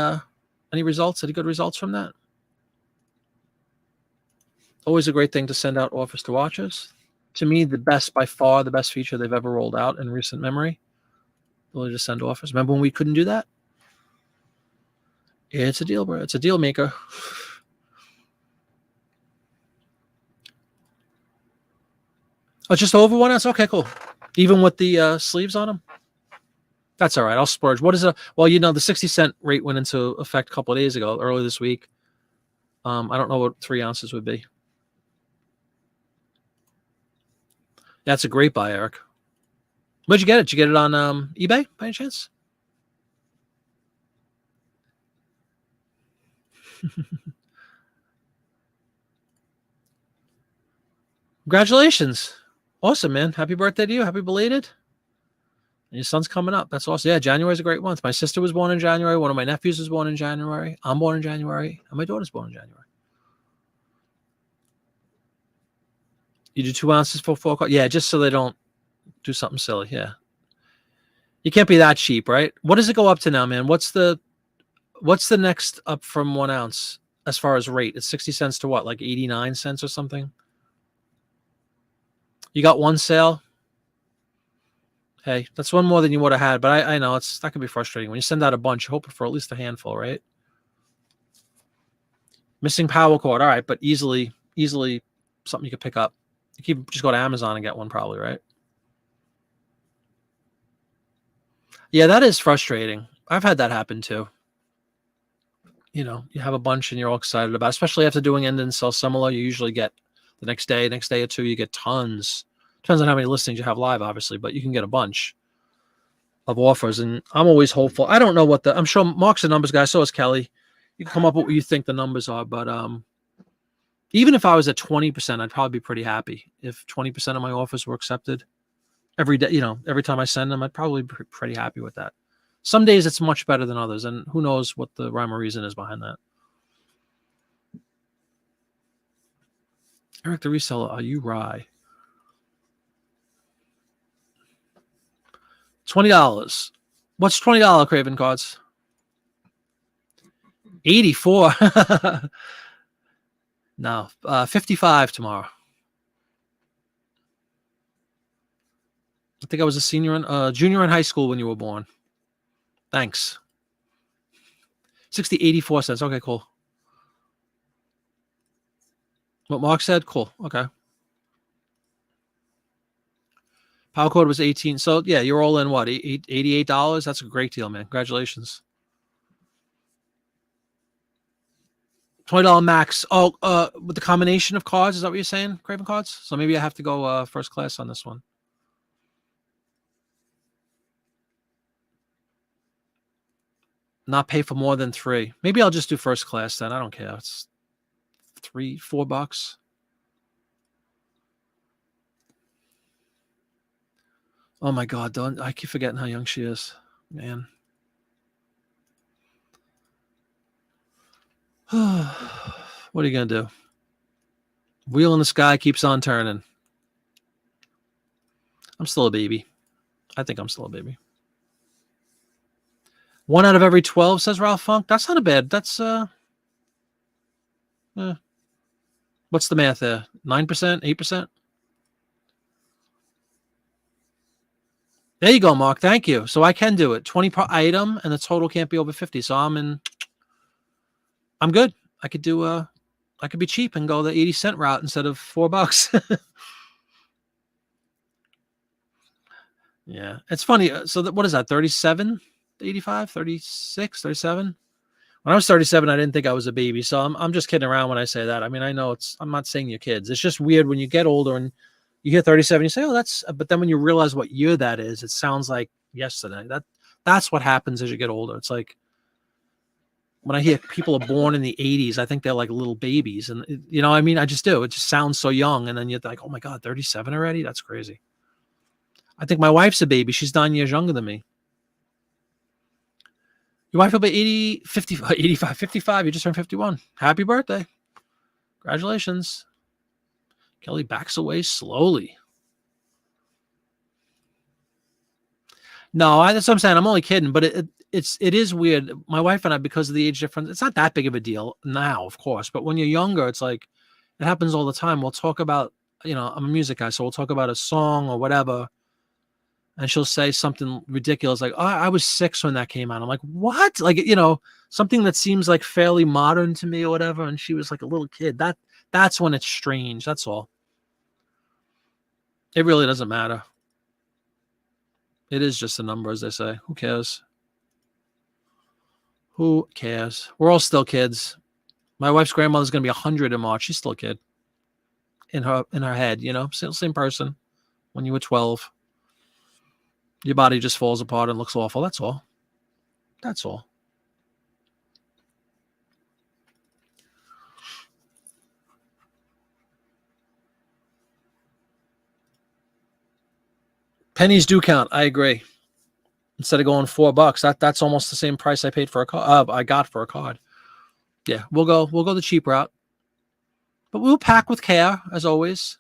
results? Any good results from that? Always a great thing to send out offers to watchers. To me, by far the best feature they've ever rolled out in recent memory. Ability to send offers. Remember when we couldn't do that? It's a deal, bro. It's a deal maker. Oh, just over 1 ounce? Okay, cool. Even with the sleeves on them? That's all right. I'll splurge. What is a, well, the 60-cent rate went into effect a couple of days ago, early this week. I don't know what 3 ounces would be. That's a great buy, Eric. Where'd you get it? Did you get it on eBay by any chance? Congratulations. Awesome, man. Happy birthday to you. Happy belated. And your son's coming up. That's awesome. Yeah, January's a great month. My sister was born in January. One of my nephews was born in January. I'm born in January. And my daughter's born in January. You do 2 ounces for 4 cards? Yeah, just so they don't do something silly. Yeah. You can't be that cheap, right? What does it go up to now, man? What's the next up from 1 ounce as far as rate? It's 60 cents to what? Like 89 cents or something? You got one sale? Hey, that's one more than you would have had, but I know that can be frustrating. When you send out a bunch, you're hoping for at least a handful, right? Missing power cord. All right, but easily something you could pick up. You can just go to Amazon and get one probably, right? Yeah, that is frustrating. I've had that happen too. You have a bunch and you're all excited about it, especially after doing end and sell similar. You usually get the next day or two, you get tons. Depends on how many listings you have live, obviously, but you can get a bunch of offers. And I'm always hopeful. I don't know I'm sure Mark's a numbers guy. So is Kelly. You can come up with what you think the numbers are. But even if I was at 20%, I'd probably be pretty happy. If 20% of my offers were accepted every day, every time I send them, I'd probably be pretty happy with that. Some days it's much better than others. And who knows what the rhyme or reason is behind that. Eric the Reseller, are you rye? $20. What's $20 Craven cards? 84. No, 55 tomorrow. I think I was a junior in high school when you were born. Thanks. 84 cents. Okay, cool. What Mark said? Cool. Okay. Power cord was 18. So yeah, you're all in what? $88? That's a great deal, man. Congratulations. $20 max. Oh, with the combination of cards, is that what you're saying? Craven cards? So maybe I have to go first class on this one. Not pay for more than 3. Maybe I'll just do first class then. I don't care. It's $4. Oh my God, I keep forgetting how young she is, man. What are you gonna do? Wheel in the sky keeps on turning. I'm still a baby. I think I'm still a baby. 1 out of every 12, says Ralph Funk. That's not a bad. That's what's the math there? 9%, 8%. There you go, Mark. Thank you. So I can do it. 20 per item, and the total can't be over 50. So I'm good. I could do I could be cheap and go the 80-cent route instead of $4. Yeah, it's funny. So what is that? 37, 85, 36, 37. When I was 37, I didn't think I was a baby. So I'm just kidding around when I say that. I mean, I know I'm not saying you're kids. It's just weird when you get older and you hear 37, you say, oh, but then when you realize what year that is, it sounds like yesterday. That's what happens as you get older. It's like when I hear people are born in the 80s, I think they're like little babies. And, I mean, I just do. It just sounds so young. And then you're like, oh my God, 37 already? That's crazy. I think my wife's a baby. She's 9 years younger than me. Your wife will be 80, 50, 85, 55. You just turned 51. Happy birthday. Congratulations. Kelly backs away slowly. No, that's what I'm saying. I'm only kidding, but it is weird. My wife and I, because of the age difference, it's not that big of a deal now, of course. But when you're younger, it's like it happens all the time. We'll talk about, I'm a music guy, so we'll talk about a song or whatever. And she'll say something ridiculous like, oh, I was 6 when that came out. I'm like, what? Like, something that seems like fairly modern to me or whatever. And she was like a little kid. That's when it's strange. That's all. It really doesn't matter. It is just a number, as they say. Who cares? Who cares? We're all still kids. My wife's grandmother's going to be 100 in March. She's still a kid in her head, same person when you were 12. Your body just falls apart and looks awful. That's all. That's all. Pennies do count. I agree. Instead of going $4, that's almost the same price I paid for a card. I got for a card. Yeah, we'll go the cheap route, but we'll pack with care as always.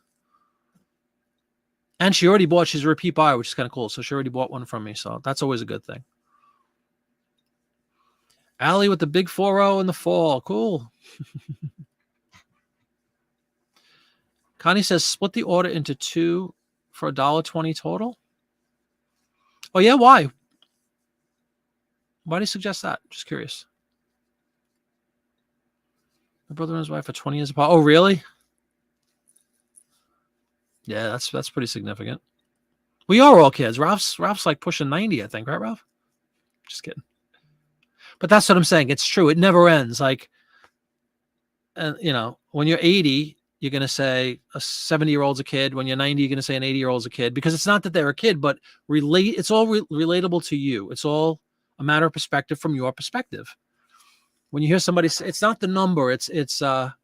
And she already bought. She's a repeat buyer, which is kind of cool. So she already bought one from me. So that's always a good thing. Allie with the big 4-0 in the fall. Cool. Connie says split the order into 2 for $1.20 total. Oh yeah, why? Why do you suggest that? Just curious. My brother and his wife are 20 years apart. Oh, really? Yeah, that's pretty significant. We are all kids. Ralph's like pushing 90, I think, right, Ralph? Just kidding. But that's what I'm saying. It's true. It never ends. Like, when you're 80, you're going to say a 70-year-old's a kid. When you're 90, you're going to say an 80-year-old's a kid, because it's not that they're a kid, but it's all relatable to you. It's all a matter of perspective from your perspective. When you hear somebody say, it's not the number. It's for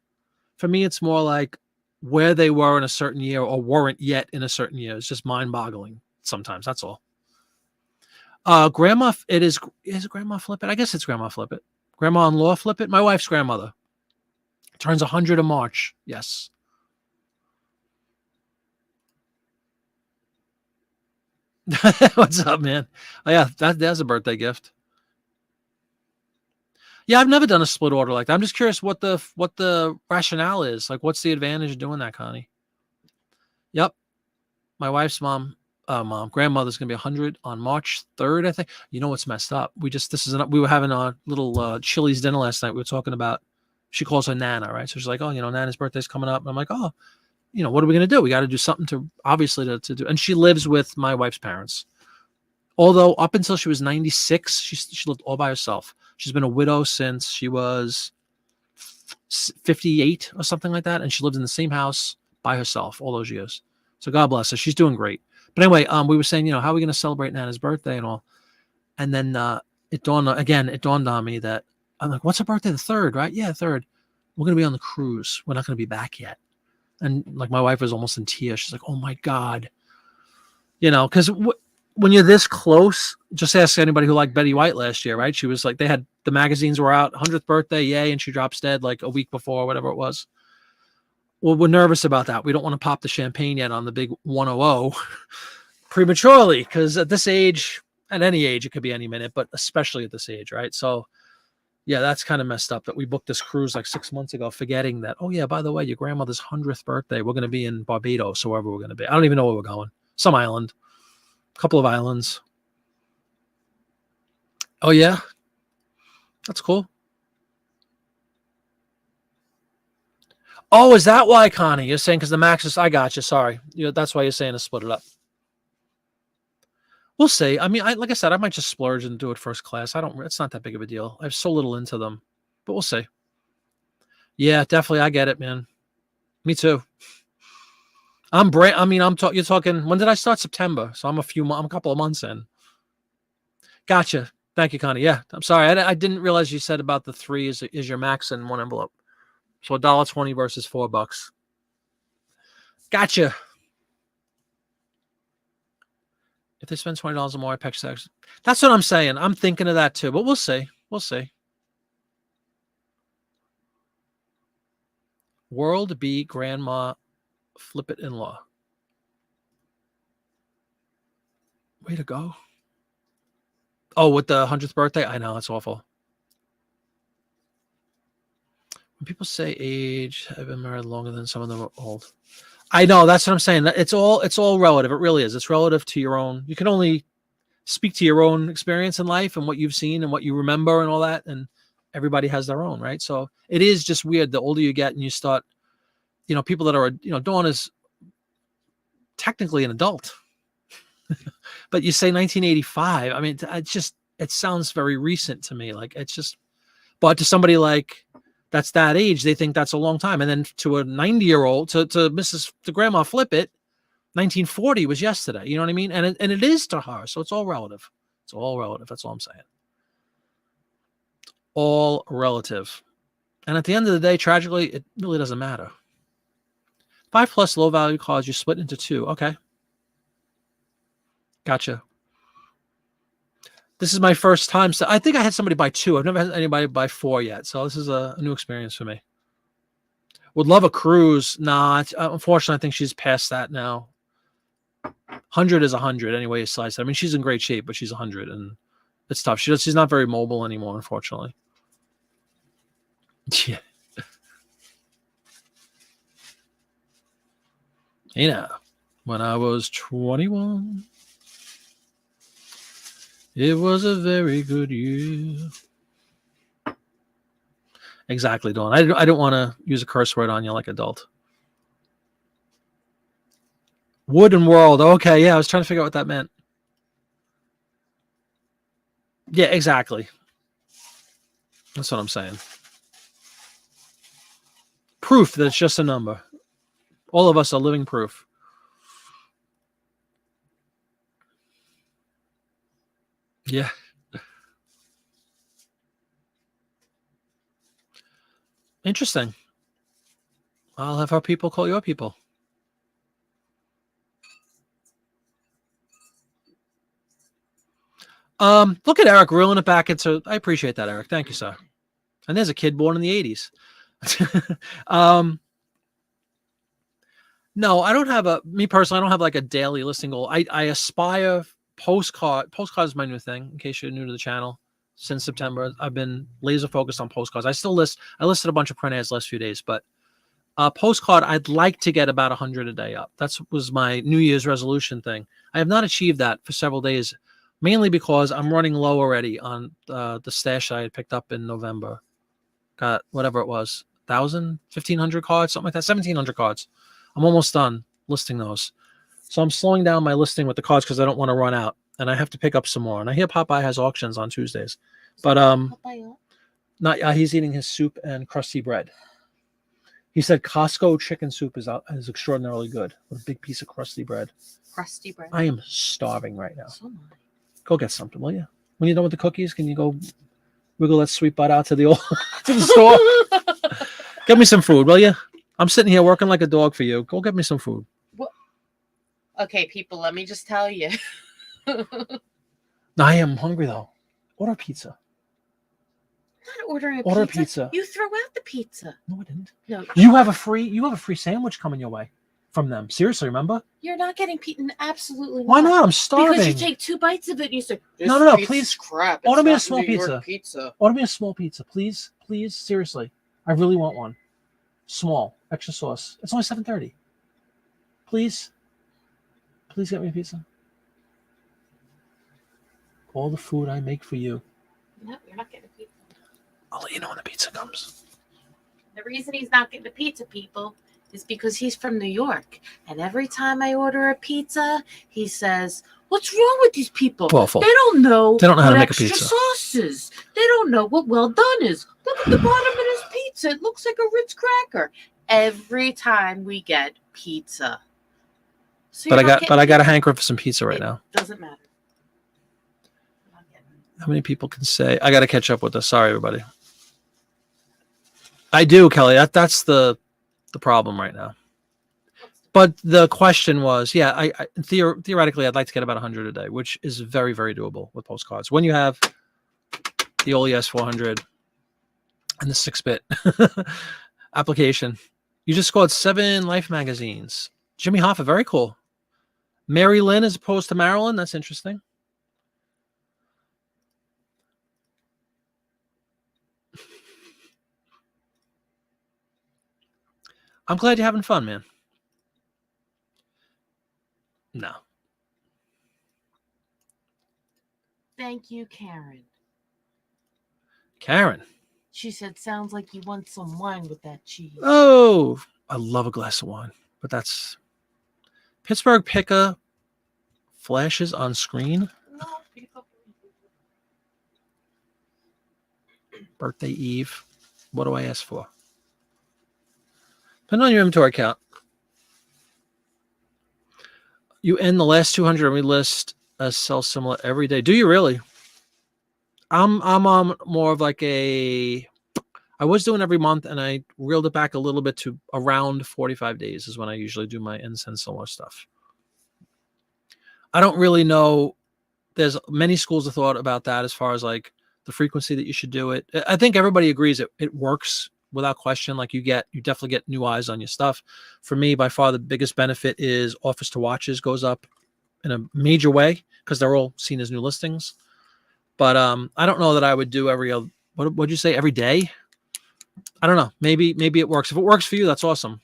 me, it's more like where they were in a certain year or weren't yet in a certain year. It's just mind-boggling sometimes. That's all. Grandma, is it Grandma Flip It? I guess it's Grandma Flip It. Grandma-in-law Flip It. My wife's grandmother turns 100 in March. Yes. What's up, man? Oh, yeah, that's a birthday gift. Yeah, I've never done a split order like that. I'm just curious what the rationale is. Like, what's the advantage of doing that, Connie? Yep. My wife's grandmother's going to be 100 on March 3rd, I think. You know what's messed up? We were having a little Chili's dinner last night. We were talking about, she calls her Nana, right? So she's like, oh, Nana's birthday's coming up. And I'm like, oh, what are we going to do? We got to do something to obviously to do. And she lives with my wife's parents. Although up until she was 96, she lived all by herself. She's been a widow since she was 58 or something like that. And she lived in the same house by herself all those years. So God bless her. She's doing great. But anyway, we were saying, how are we going to celebrate Nana's birthday and all? And then it dawned on me that I'm like, what's her birthday? The 3rd, right? Yeah, 3rd. We're going to be on the cruise. We're not going to be back yet. And like my wife was almost in tears. She's like, oh my God. Because when you're this close, just ask anybody who liked Betty White last year, right? She was like, the magazines were out, 100th birthday, yay, and she drops dead like a week before, whatever it was. Well, we're nervous about that. We don't want to pop the champagne yet on the big 100 prematurely, because at this age, at any age, it could be any minute, but especially at this age, right? So, yeah, that's kind of messed up that we booked this cruise like 6 months ago, forgetting that, oh, yeah, by the way, your grandmother's 100th birthday. We're going to be in Barbados, or wherever we're going to be. I don't even know where we're going. Some island. A couple of islands. Oh, yeah? That's cool. Oh, is that why, Connie? You're saying because the max is, I got you. Sorry. That's why you're saying to split it up. We'll see. I mean, like I said, I might just splurge and do it first class. It's not that big of a deal. I have so little into them, but we'll see. Yeah, definitely. I get it, man. Me too. You're talking, when did I start? September. So I'm a couple of months in. Gotcha. Thank you, Connie. Yeah, I'm sorry. I didn't realize you said about the 3 is your max in one envelope. So $1.20 versus $4. Gotcha. If they spend $20 or more, I pick sex. That's what I'm saying. I'm thinking of that too, but we'll see. We'll see. World B grandma flip it in-law. Way to go. Oh, with the 100th birthday? I know, it's awful. When people say age, I've been married longer than some of them are old. I know, that's what I'm saying. It's all relative. It really is. It's relative to your own. You can only speak to your own experience in life and what you've seen and what you remember and all that. And everybody has their own, right? So it is just weird. The older you get and you start, people that are, Dawn is technically an adult, but you say 1985. I mean, it sounds very recent to me. Like but to somebody like that's that age, they think that's a long time. And then to a 90-year-old, to grandma flip it, 1940 was yesterday. You know what I mean? And it is to her. So it's all relative. It's all relative. That's all I'm saying. All relative. And at the end of the day, tragically, it really doesn't matter. 5+ low value cards, you split into 2. Okay. Gotcha. This is my first time. So I think I had somebody buy 2. I've never had anybody buy 4 yet. So this is a new experience for me. Would love a cruise. Nah, unfortunately, I think she's past that now. 100 is 100 anyway you slice it. I mean, she's in great shape, but she's 100 and it's tough. She's not very mobile anymore, unfortunately. Yeah. When I was 21, it was a very good year. Exactly, Dawn. I don't want to use a curse word on you like adult. Wooden world. Okay, yeah, I was trying to figure out what that meant. Yeah, exactly. That's what I'm saying. Proof that it's just a number. All of us are living proof. Yeah. Interesting. I'll have our people call your people. Look at Eric reeling it back into. I appreciate that, Eric. Thank you, sir. And there's a kid born in the 80s. No, I don't have me personally, I don't have like a daily listing goal. I aspire postcards is my new thing, in case you're new to the channel. Since September, I've been laser focused on postcards. I listed a bunch of print ads last few days, but postcard, I'd like to get about 100 a day up. That was my New Year's resolution thing. I have not achieved that for several days, mainly because I'm running low already on the stash I had picked up in November. Got whatever it was, 1,000, 1,500 cards, something like that, 1,700 cards. I'm almost done listing those. So I'm slowing down my listing with the cards because I don't want to run out, and I have to pick up some more. And I hear Popeye has auctions on Tuesdays, but not. He's eating his soup and crusty bread. He said Costco chicken soup is extraordinarily good with a big piece of crusty bread. Crusty bread. I am starving right now. So am I. Go get something, will you? When you're done with the cookies, can you go wiggle that sweet butt out to the to the store? Get me some food, will you? I'm sitting here working like a dog for you. Go get me some food. Okay, people, let me just tell you. No, I am hungry though. Order pizza. I'm not ordering a Order pizza. pizza. You threw out the pizza. No, I didn't. No, You have a free sandwich coming your way from them. Seriously, remember? you're not getting pizza. Absolutely not. Why not? I'm starving. Because you take 2 bites of it and you say, No, please. Crap. Order It's me a not small New York pizza. pizza. Order me a small pizza, please. Please, seriously. I really want one. Small, extra sauce. It's only $7.30. Please. Please get me a pizza. All the food I make for you. No, you're not getting a pizza. I'll let you know when the pizza comes. The reason he's not getting a pizza, people, is because he's from New York. And every time I order a pizza, he says, what's wrong with these people? Awful. They don't know They don't know how what to make a extra pizza. sauce is. They don't know what well done is. Look at the bottom of this pizza. It looks like a Ritz cracker. Every time we get pizza. So But I got a pizza. hankering for some pizza right now. Doesn't matter. How many people can say I got to catch up with this? Sorry, everybody. I do, Kelly. That's the problem right now. But the question was, yeah, I theoretically I'd like to get about 100 a day, which is very, very doable with postcards. When you have the Oli S400 and the 6-bit application, you just scored 7 Life magazines. Jimmy Hoffa, very cool. Mary Lynn as opposed to Marilyn, that's interesting. I'm glad you're having fun, man. No. Thank you, Karen. Karen. She said, sounds like you want some wine with that cheese. Oh, I love a glass of wine, but that's Pittsburgh Picker flashes on screen. No, people. Birthday Eve. What do I ask for? Depending on your inventory count. You end the last 200 and we list as sell similar every day. Do you really? I'm on more of like I was doing every month and I reeled it back a little bit to around 45 days is when I usually do my incense similar stuff. I don't really know. There's many schools of thought about that as far as like the frequency that you should do it. I think everybody agrees it works without question. Like you definitely get new eyes on your stuff. For me, by far the bigged benefit is offers to watches goes up in a major way because they're all seen as new listings. But I don't know that I would do what'd you say, every day? I don't know. Maybe it works. If it works for you, that's awesome.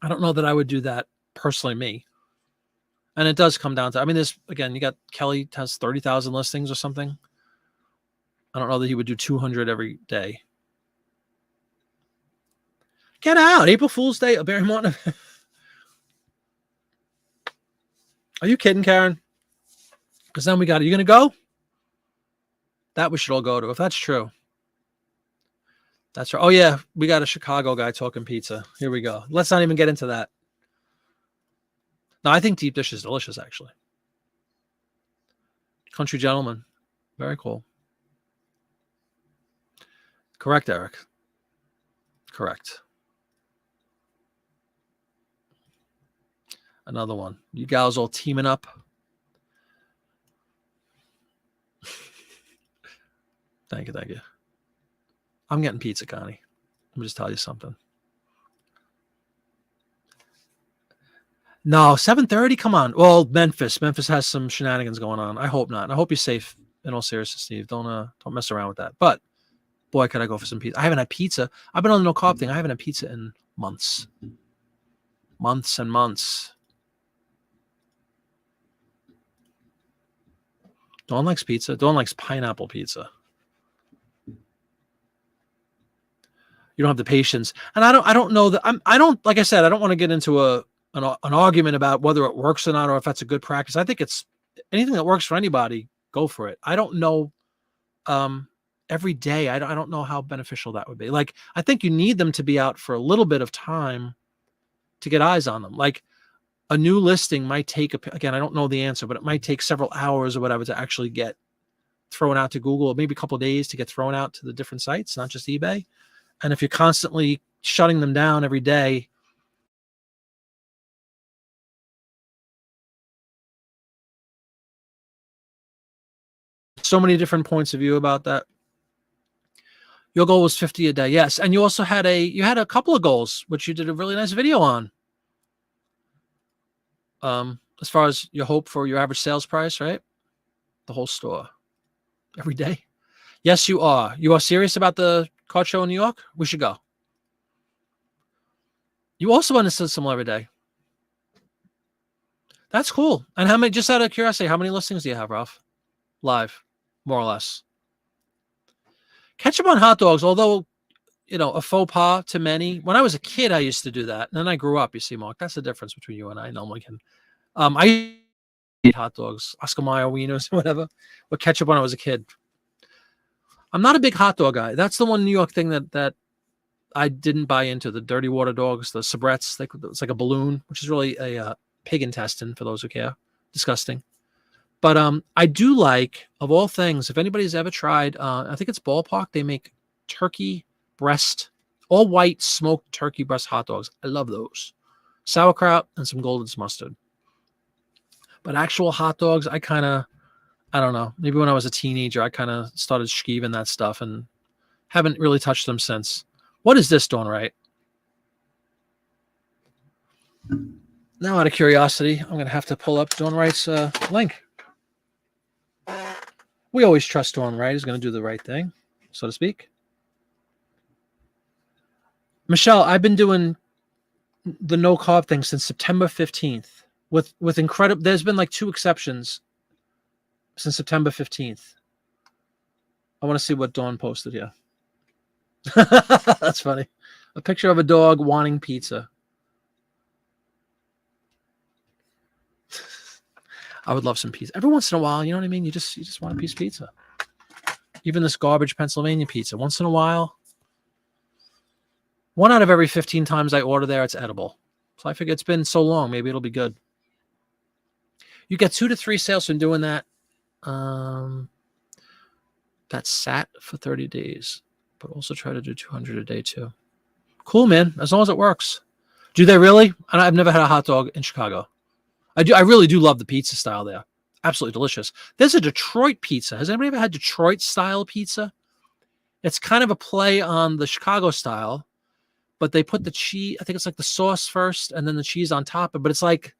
I don't know that I would do that personally, me. And it does come down to, I mean, this again, you got Kelly has 30,000 listings or something. I don't know that he would do 200 every day. Get out. April Fool's Day. Barrymont. Are you kidding, Karen? Because then we got it. You going to go? That we should all go to, if that's true. That's right. Oh, yeah. We got a Chicago guy talking pizza. Here we go. Let's not even get into that. No, I think deep dish is delicious, actually. Country Gentleman. Very cool. Correct, Eric. Correct. Another one. You gals all teaming up. Thank you. I'm getting pizza, Connie. Let me just tell you something. No, 7:30. Come on. Well, Memphis has some shenanigans going on. I hope not. I hope you're safe. In all seriousness, Steve, don't mess around with that. But boy, could I go for some pizza. I haven't had pizza. I've been on the no carb thing. I haven't had pizza in months. Months and months. Dawn likes pizza. Dawn likes pineapple pizza. You don't have the patience. And I don't know that I don't, like I said, I don't want to get into an argument about whether it works or not, or if that's a good practice. I think it's anything that works for anybody, go for it. I don't know, every day. I don't know how beneficial that would be. Like, I think you need them to be out for a little bit of time to get eyes on them. Like, a new listing might take, again, I don't know the answer, but it might take several hours or whatever to actually get thrown out to Google, or maybe a couple of days to get thrown out to the different sites, not just eBay. And if you're constantly shutting them down every day, so many different points of view about that. Your goal was 50 a day. Yes. And you also had a couple of goals, which you did a really nice video on. As far as your hope for your average sales price, right? The whole store every day. Yes, you are. You are serious about the car show in New York? We should go. You also want to sell some every day. That's cool. And how many, just out of curiosity, how many listings do you have, Ralph? Live, more or less. Ketchup on hot dogs, although, a faux pas to many. When I was a kid, I used to do that. And then I grew up, you see, Mark. That's the difference between you and I normally can. I eat hot dogs, Oscar Mayer wieners, whatever, with ketchup when I was a kid. I'm not a big hot dog guy. That's the one New York thing that I didn't buy into. The dirty water dogs, the sabrets. It's like a balloon, which is really a pig intestine for those who care. Disgusting. But I do like, of all things, if anybody's ever tried, I think it's Ballpark. They make turkey breast, all white smoked turkey breast hot dogs. I love those. Sauerkraut and some golden mustard. But actual hot dogs, I don't know. Maybe when I was a teenager, I kind of started skeeving that stuff and haven't really touched them since. What is this doing right? Now, out of curiosity, I'm going to have to pull up Dawn Wright's link. We always trust Dawn Wright is going to do the right thing, so to speak. Michelle, I've been doing the no carb thing since September 15th with incredible. There's been like 2 exceptions since September 15th. I want to see what Dawn posted here. That's funny. A picture of a dog wanting pizza. I would love some pizza. Every once in a while, you know what I mean? You just want a piece of pizza. Even this garbage Pennsylvania pizza. Once in a while. 1 out of every 15 times I order there, it's edible. So I figure it's been so long, maybe it'll be good. You get 2 to 3 sales from doing that. That sat for 30 days, but also try to do 200 a day too. Cool, man. As long as it works. Do they really? I've never had a hot dog in Chicago. I really do love the pizza style there. Absolutely delicious. There's a Detroit pizza. Has anybody ever had Detroit style pizza? It's kind of a play on the Chicago style, but they put the cheese, I think it's like the sauce first and then the cheese on top. But it's like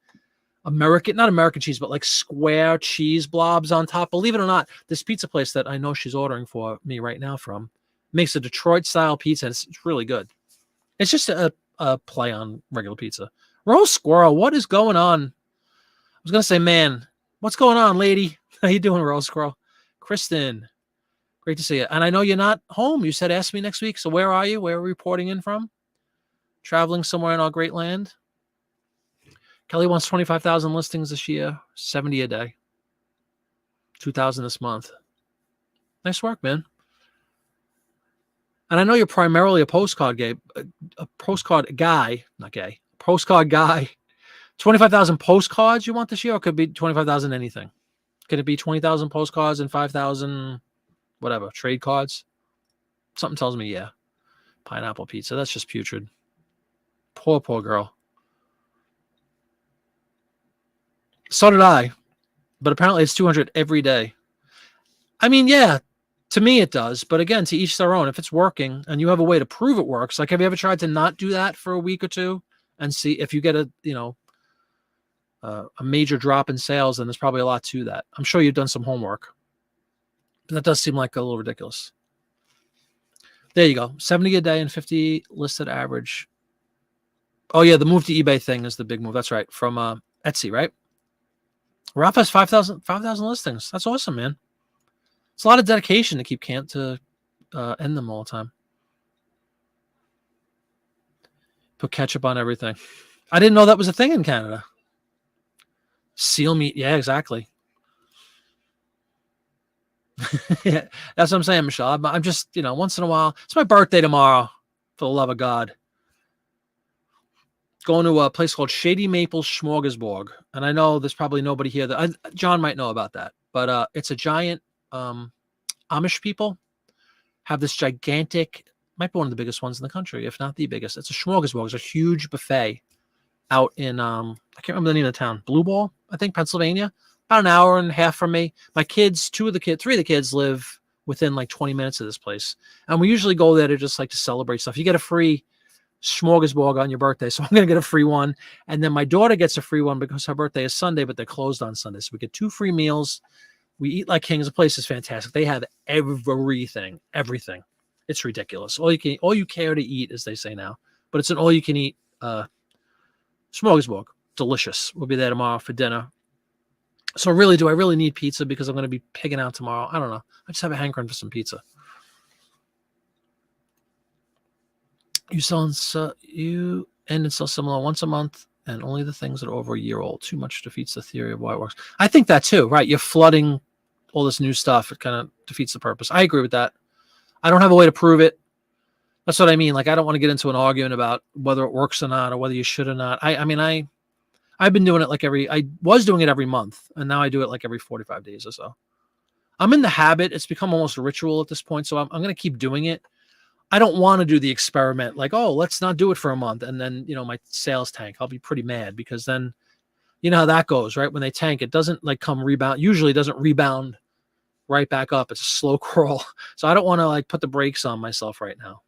not American cheese, but like square cheese blobs on top. Believe it or not, this pizza place that I know she's ordering for me right now from makes a Detroit style pizza. And it's really good. It's just a play on regular pizza. Roast squirrel, what is going on? I was going to say, man, what's going on, lady? How you doing, Roast Squirrel? Kristen, great to see you. And I know you're not home. You said ask me next week. So where are you? Where are we reporting in from? Traveling somewhere in our great land? Kelly wants 25,000 listings this year, 70 a day, 2,000 this month. Nice work, man. And I know you're primarily a postcard guy, not gay, postcard guy. 25,000 postcards you want this year, or could it be 25,000 anything? Could it be 20,000 postcards and 5,000 whatever trade cards? Something tells me, yeah. Pineapple pizza, that's just putrid. Poor girl. So did I, but apparently it's 200 every day. I mean, yeah, to me it does, but again, to each their own. If it's working and you have a way to prove it works, like have you ever tried to not do that for a week or two and see if you get a major drop in sales? Then there's probably a lot to that. I'm sure you've done some homework, but that does seem like a little ridiculous. There you go. 70 a day and 50 listed average. Oh yeah, the move to eBay thing is the big move. That's right. From Etsy, right? Ralph has 5,000 listings. That's awesome, man. It's a lot of dedication to keep to end them all the time. Put ketchup on everything. I didn't know that was a thing in Canada. Seal meat. Yeah, exactly. Yeah, that's what I'm saying, Michelle. I'm just, once in a while. It's my birthday tomorrow, for the love of God. Going to a place called Shady Maple Smorgasbord. And I know there's probably nobody here John might know about that. But it's a giant, Amish people have this gigantic, might be one of the biggest ones in the country, if not the biggest. It's a smorgasbord. It's a huge buffet out in, I can't remember the name of the town, Blue Ball, I think, Pennsylvania. About an hour and a half from me. My kids, three of the kids live within like 20 minutes of this place. And we usually go there to just like to celebrate stuff. You get a free smorgasbord on your birthday. So I'm going to get a free one. And then my daughter gets a free one because her birthday is Sunday, but they're closed on Sunday. So we get 2 free meals. We eat like kings. The place is fantastic. They have everything. It's ridiculous. All you care to eat, as they say now. But it's an all you can eat smorgasbord. Delicious. We'll be there tomorrow for dinner. So do I really need pizza because I'm going to be pigging out tomorrow? I don't know. I just have a hankering for some pizza. You end and sell similar once a month, and only the things that are over a year old. Too much defeats the theory of why it works. I think that too, right? You're flooding all this new stuff. It kind of defeats the purpose. I agree with that. I don't have a way to prove it. That's what I mean. Like, I don't want to get into an argument about whether it works or not, or whether you should or not. I've been doing it I was doing it every month, and now I do it like every 45 days or so. I'm in the habit. It's become almost a ritual at this point, so I'm going to keep doing it. I don't want to do the experiment like, oh, let's not do it for a month, and then, my sales tank. I'll be pretty mad because then, you know how that goes, right? When they tank, it doesn't like come rebound. Usually it doesn't rebound right back up. It's a slow crawl. So I don't want to like put the brakes on myself right now.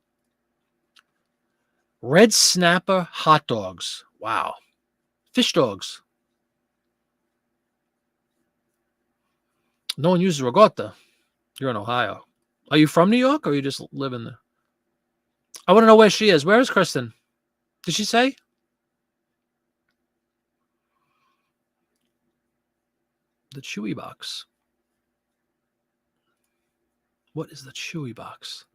Red snapper hot dogs. Wow. Fish dogs. No one uses ricotta. You're in Ohio. Are you from New York or you just live in there? I want to know where she is. Where is Kristen? Did she say? The Chewy box. What is the Chewy box?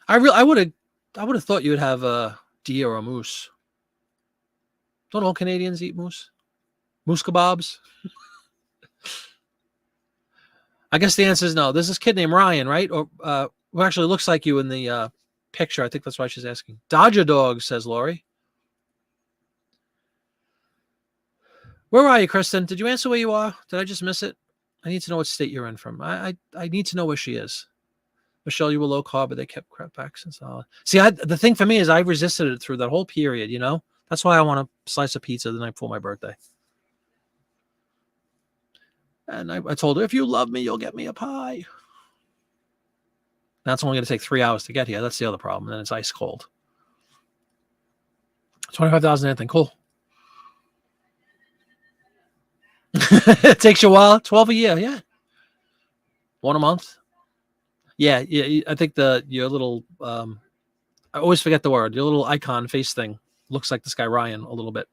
I would have thought you would have a deer or a moose. Don't all Canadians eat moose? Moose kebabs? I guess the answer is no. There's this kid named Ryan, right? Or who actually looks like you in the picture. I think that's why she's asking. Dodger dog, says Lori. Where are you, Kristen? Did you answer where you are? Did I just miss it? I need to know what state you're in from. I need to know where she is. Michelle, you were low carb, but they kept crap back since. See, the thing for me is I resisted it through that whole period, That's why I want a slice of pizza the night before my birthday. And I told her, if you love me, you'll get me a pie. That's only going to take 3 hours to get here. That's the other problem. And then it's ice cold. 25,000 anything. Cool. It takes you a while. 12 a year. Yeah. 1 a month. Yeah. I think your little, I always forget the word. Your little icon face thing looks like this guy Ryan a little bit.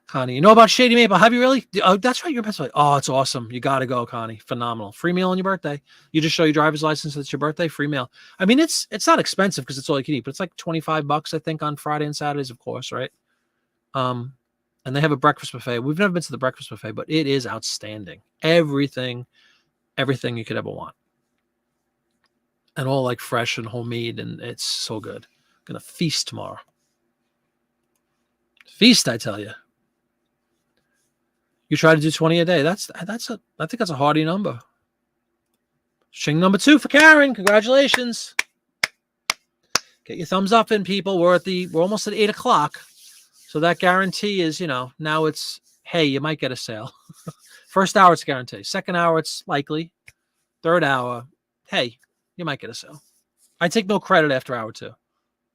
Connie, you know about Shady Maple? Have you really? Oh, that's right. You're in Pennsylvania. Oh, it's awesome. You got to go, Connie. Phenomenal. Free meal on your birthday. You just show your driver's license. It's your birthday. Free meal. I mean, it's not expensive because it's all you can eat, but it's like $25, I think, on Friday and Saturdays, of course, right? And they have a breakfast buffet. We've never been to the breakfast buffet, but it is outstanding. Everything you could ever want. And all like fresh and homemade, and it's so good. I'm gonna feast tomorrow. Feast, I tell you. You try to do 20 a day. I think that's a hearty number. String number 2 for Karen. Congratulations. Get your thumbs up in, people. We're almost at 8 o'clock. So that guarantee is, now it's, hey, you might get a sale. First hour, it's guaranteed. Second hour, it's likely. Third hour, hey, you might get a sale. I take no credit after hour 2.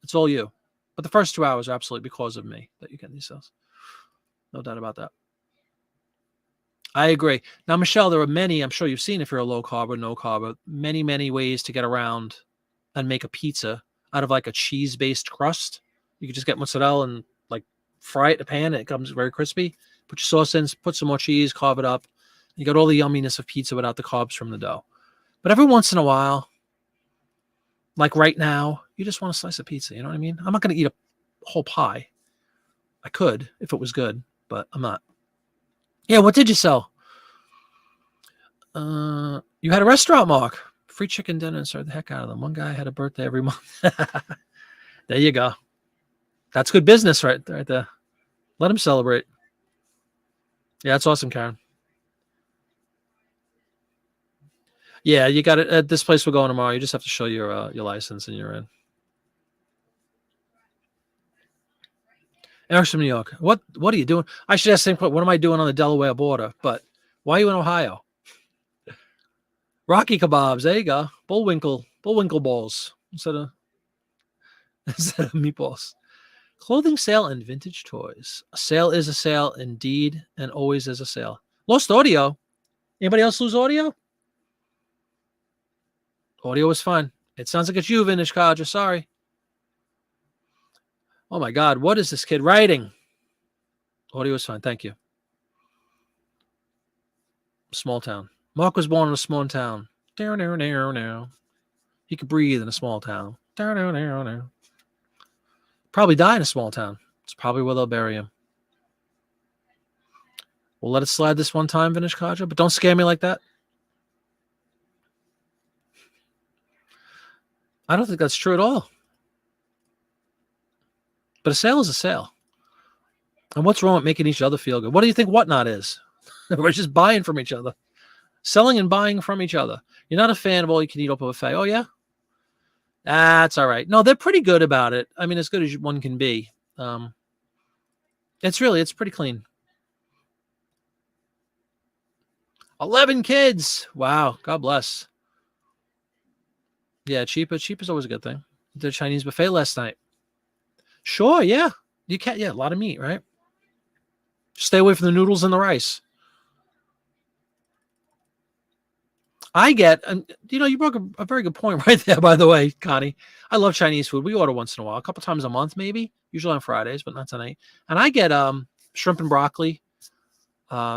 It's all you. But the first 2 hours are absolutely because of me that you get these sales. No doubt about that. I agree. Now, Michelle, there are many, I'm sure you've seen if you're a low carb or no carb, many, many ways to get around and make a pizza out of like a cheese-based crust. You could just get mozzarella and like fry it in a pan, and it comes very crispy. Put your sauce in, put some more cheese, carve it up. You got all the yumminess of pizza without the carbs from the dough. But every once in a while, like right now, you just want a slice of pizza. You know what I mean? I'm not going to eat a whole pie. I could if it was good, but I'm not. Yeah, what did you sell? You had a restaurant, Mark. Free chicken dinner and served the heck out of them. One guy had a birthday every month. There you go. That's good business right there. Let him celebrate. Yeah, that's awesome, Karen. Yeah, you got it. At this place we're going tomorrow, you just have to show your license and you're in. Eric's from New York. What are you doing? I should ask the same question. What am I doing on the Delaware border? But why are you in Ohio? Rocky kebabs. There you go. Bullwinkle balls instead of meatballs. Clothing sale and vintage toys. A sale is a sale indeed, and always is a sale. Lost audio. Anybody else lose audio? Audio was fine. It sounds like it's you, Vintage Codger. Sorry. Oh my God. What is this kid writing? Audio was fine. Thank you. Small town. Mark was born in a small town. He could breathe in a small town. Probably die in a small town. It's probably where they'll bury him. We'll let it slide this one time, Vintage Codger, but don't scare me like that. I don't think that's true at all. But a sale is a sale. And what's wrong with making each other feel good? What do you think whatnot is? We're just buying from each other. Selling and buying from each other. You're not a fan of all you can eat off a buffet. Oh, yeah? That's all right. No, they're pretty good about it. I mean, as good as one can be. It's pretty clean. 11 kids. Wow. God bless. Yeah, cheap is always a good thing. Did a Chinese buffet last night. Sure, yeah. You can't, yeah, a lot of meat, right? Stay away from the noodles and the rice. I get, and you brought a very good point right there, by the way, Connie. I love Chinese food. We order once in a while, a couple times a month, maybe, usually on Fridays, but not tonight. And I get shrimp and broccoli,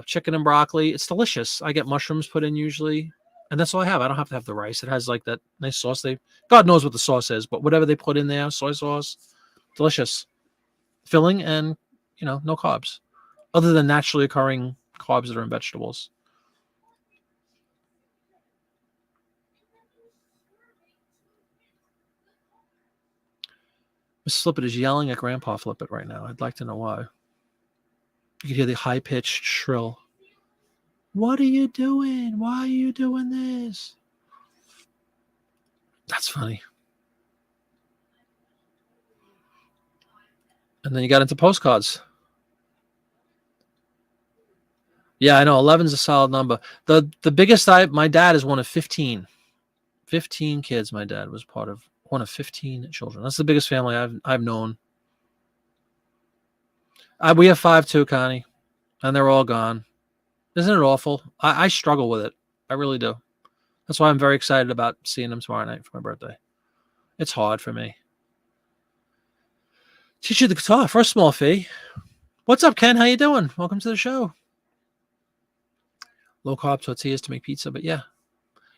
chicken and broccoli. It's delicious. I get mushrooms put in usually, and that's all I have. I don't have to have the rice. It has like that nice sauce. God knows what the sauce is, but whatever they put in there, soy sauce, delicious, filling, and no carbs, other than naturally occurring carbs that are in vegetables. Miss Flippet is yelling at Grandpa Flippet right now. I'd like to know why. You can hear the high-pitched shrill. What are you doing? Why are you doing this? That's funny. And then you got into postcards. Yeah, I know. 11 is a solid number. The biggest my dad is one of 15. 15 kids. My dad was part of one of 15 children. That's the biggest family I've known. We have 5 too, Connie, and they're all gone. Isn't it awful? I struggle with it. I really do. That's why I'm very excited about seeing them tomorrow night for my birthday. It's hard for me. Teach you the guitar for a small fee. What's up, Ken? How you doing? Welcome to the show. Low carb tortillas to make pizza, but yeah.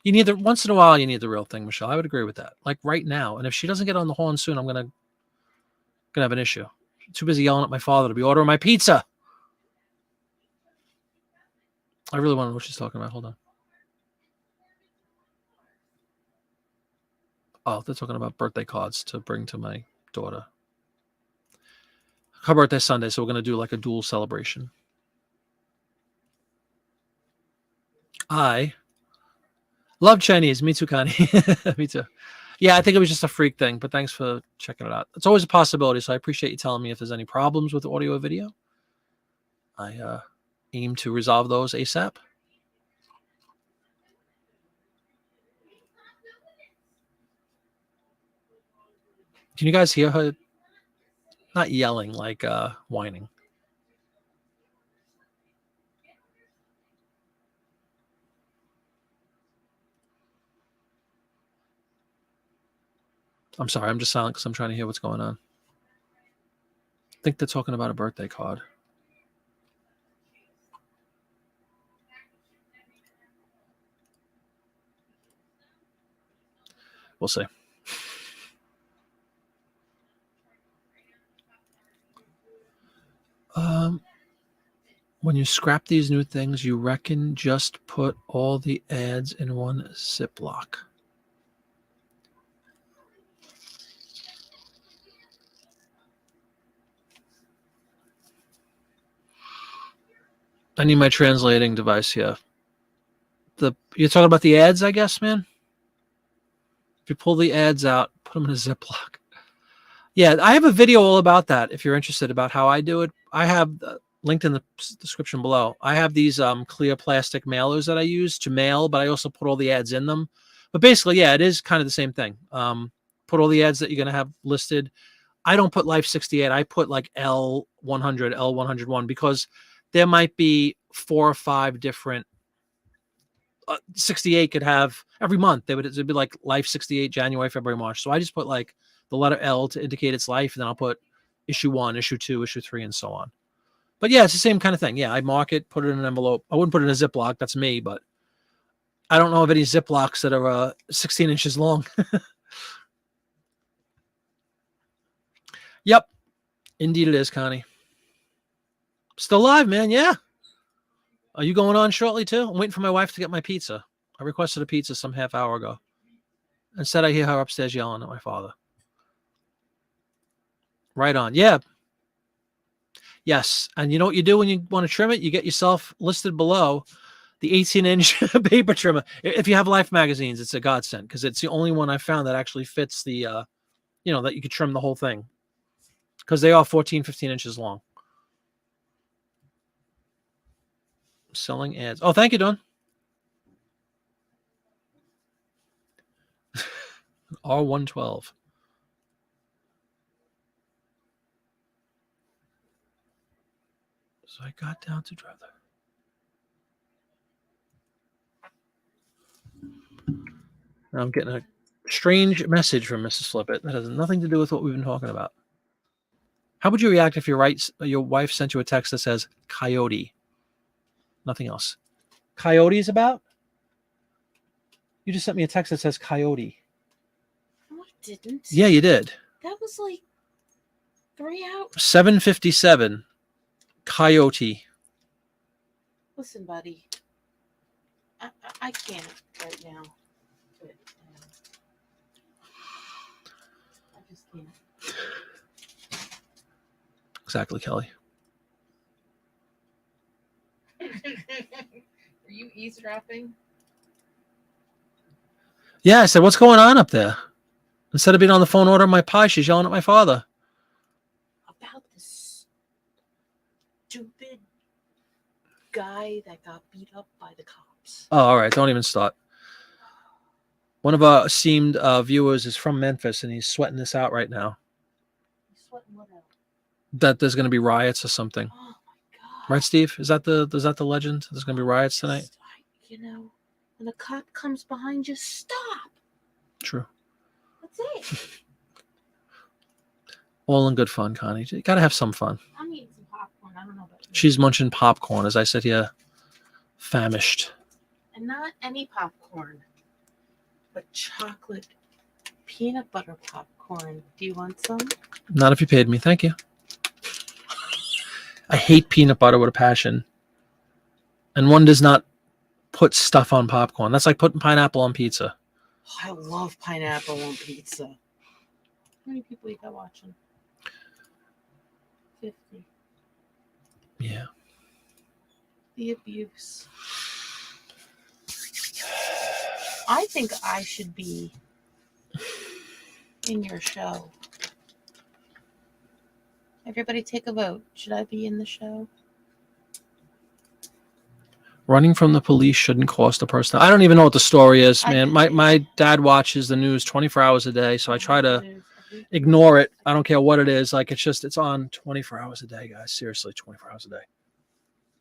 You need once in a while, you need the real thing, Michelle. I would agree with that. Like right now. And if she doesn't get on the horn soon, I'm gonna have an issue. Too busy yelling at my father to be ordering my pizza. I really want to know what she's talking about. Hold on. Oh, they're talking about birthday cards to bring to my daughter. Her birthday Sunday, so we're going to do like a dual celebration. I love Chinese. Me too, Connie. Me too. Yeah, I think it was just a freak thing, but thanks for checking it out. It's always a possibility, so I appreciate you telling me if there's any problems with audio or video. I aim to resolve those ASAP. Can you guys hear her? Not yelling, like whining. I'm sorry, I'm just silent because I'm trying to hear what's going on. I think they're talking about a birthday card. We'll see. When you scrap these new things, you reckon just put all the ads in one Ziploc. I need my translating device here. You're talking about the ads, I guess, man? If you pull the ads out, put them in a Ziploc. Yeah, I have a video all about that if you're interested about how I do it. I have linked in the description below. I have these clear plastic mailers that I use to mail, but I also put all the ads in them. But basically, yeah, it is kind of the same thing. Put all the ads that you're going to have listed. I don't put Life 68. I put like L100, L101 because there might be 4 or 5 different 68 could have every month. It'd be like Life 68, January, February, March. So I just put like the letter L to indicate its life, and then I'll put issue 1, issue 2, issue 3, and so on. But yeah, it's the same kind of thing. Yeah, I mark it, put it in an envelope. I wouldn't put it in a Ziploc. That's me, but I don't know of any Ziplocs that are 16 inches long. Yep. Indeed it is, Connie. Still alive, man. Yeah. Are you going on shortly too? I'm waiting for my wife to get my pizza. I requested a pizza some half hour ago. Instead, I hear her upstairs yelling at my father. Right on. Yeah. Yes. And you know what you do when you want to trim it? You get yourself listed below the 18-inch paper trimmer. If you have Life magazines, it's a godsend because it's the only one I found that actually fits the, that you could trim the whole thing because they are 14, 15 inches long. Selling ads. Oh, thank you, Don. R112. So I got down to drive there. Now I'm getting a strange message from Mrs. Flippett that has nothing to do with what we've been talking about. How would you react if your wife sent you a text that says coyote? Nothing else. Coyote is about? You just sent me a text that says coyote. No, I didn't. Yeah, you did. That was like 3 hours. 7:57. Coyote. Listen, buddy. I can't right now. But, I just can't. Exactly, Kelly. Were you eavesdropping? Yeah, I said, what's going on up there? Instead of being on the phone ordering my pie, she's yelling at my father. About this stupid guy that got beat up by the cops. Oh, all right. Don't even start. One of our esteemed viewers is from Memphis, and he's sweating this out right now. He's sweating what out? That there's going to be riots or something. Oh, my God. Right, Steve? Is that the legend? There's going to be riots tonight? When a cop comes behind you, stop. True. That's it. All in good fun, Connie. You got to have some fun. I'm eating some popcorn. I don't know about you. She's munching popcorn as I sit here famished. And not any popcorn, but chocolate peanut butter popcorn. Do you want some? Not if you paid me. Thank you. I hate peanut butter with a passion. And one does not put stuff on popcorn. That's like putting pineapple on pizza. Oh, I love pineapple on pizza. How many people you got watching? 50. Yeah. The abuse. I think I should be in your show. Everybody take a vote. Should I be in the show? Running from the police shouldn't cost a person. I don't even know what the story is, man. My dad watches the news 24 hours a day, so I try to ignore it. I don't care what it is. Like, it's on 24 hours a day, guys. Seriously, 24 hours a day.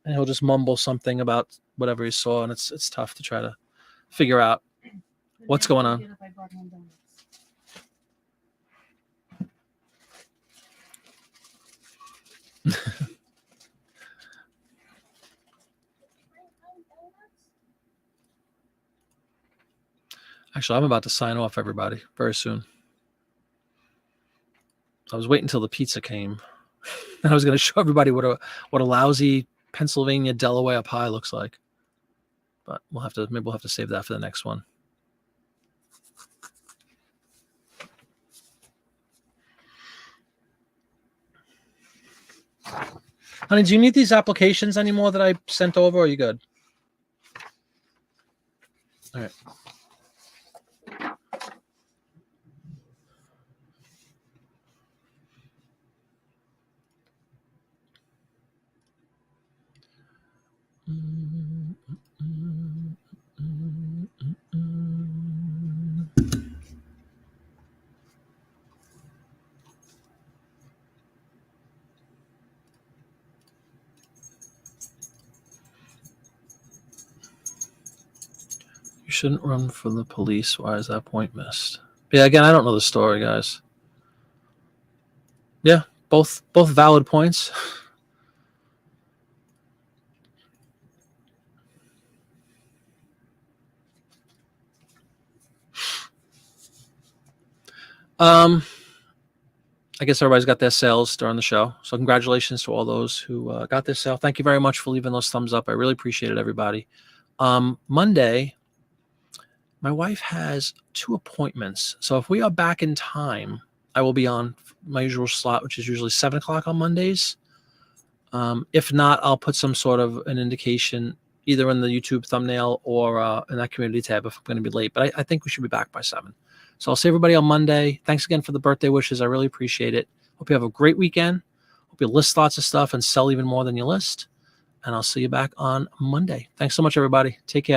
And he'll just mumble something about whatever he saw, and it's tough to try to figure out what's going on. Actually, I'm about to sign off, everybody, very soon. I was waiting until the pizza came. And I was going to show everybody what a lousy Pennsylvania Delaware pie looks like. But maybe we'll have to save that for the next one. Honey, do you need these applications anymore that I sent over, or are you good? All right. You shouldn't run from the police. Why is that point missed? Yeah, again, I don't know the story, guys. Yeah, both valid points. I guess everybody's got their sales during the show. So congratulations to all those who got their sale. Thank you very much for leaving those thumbs up. I really appreciate it, everybody. Monday, my wife has 2 appointments. So if we are back in time, I will be on my usual slot, which is usually 7 o'clock on Mondays. If not, I'll put some sort of an indication either in the YouTube thumbnail or in that community tab if I'm going to be late. But I think we should be back by 7. So I'll see everybody on Monday. Thanks again for the birthday wishes. I really appreciate it. Hope you have a great weekend. Hope you list lots of stuff and sell even more than you list. And I'll see you back on Monday. Thanks so much, everybody. Take care.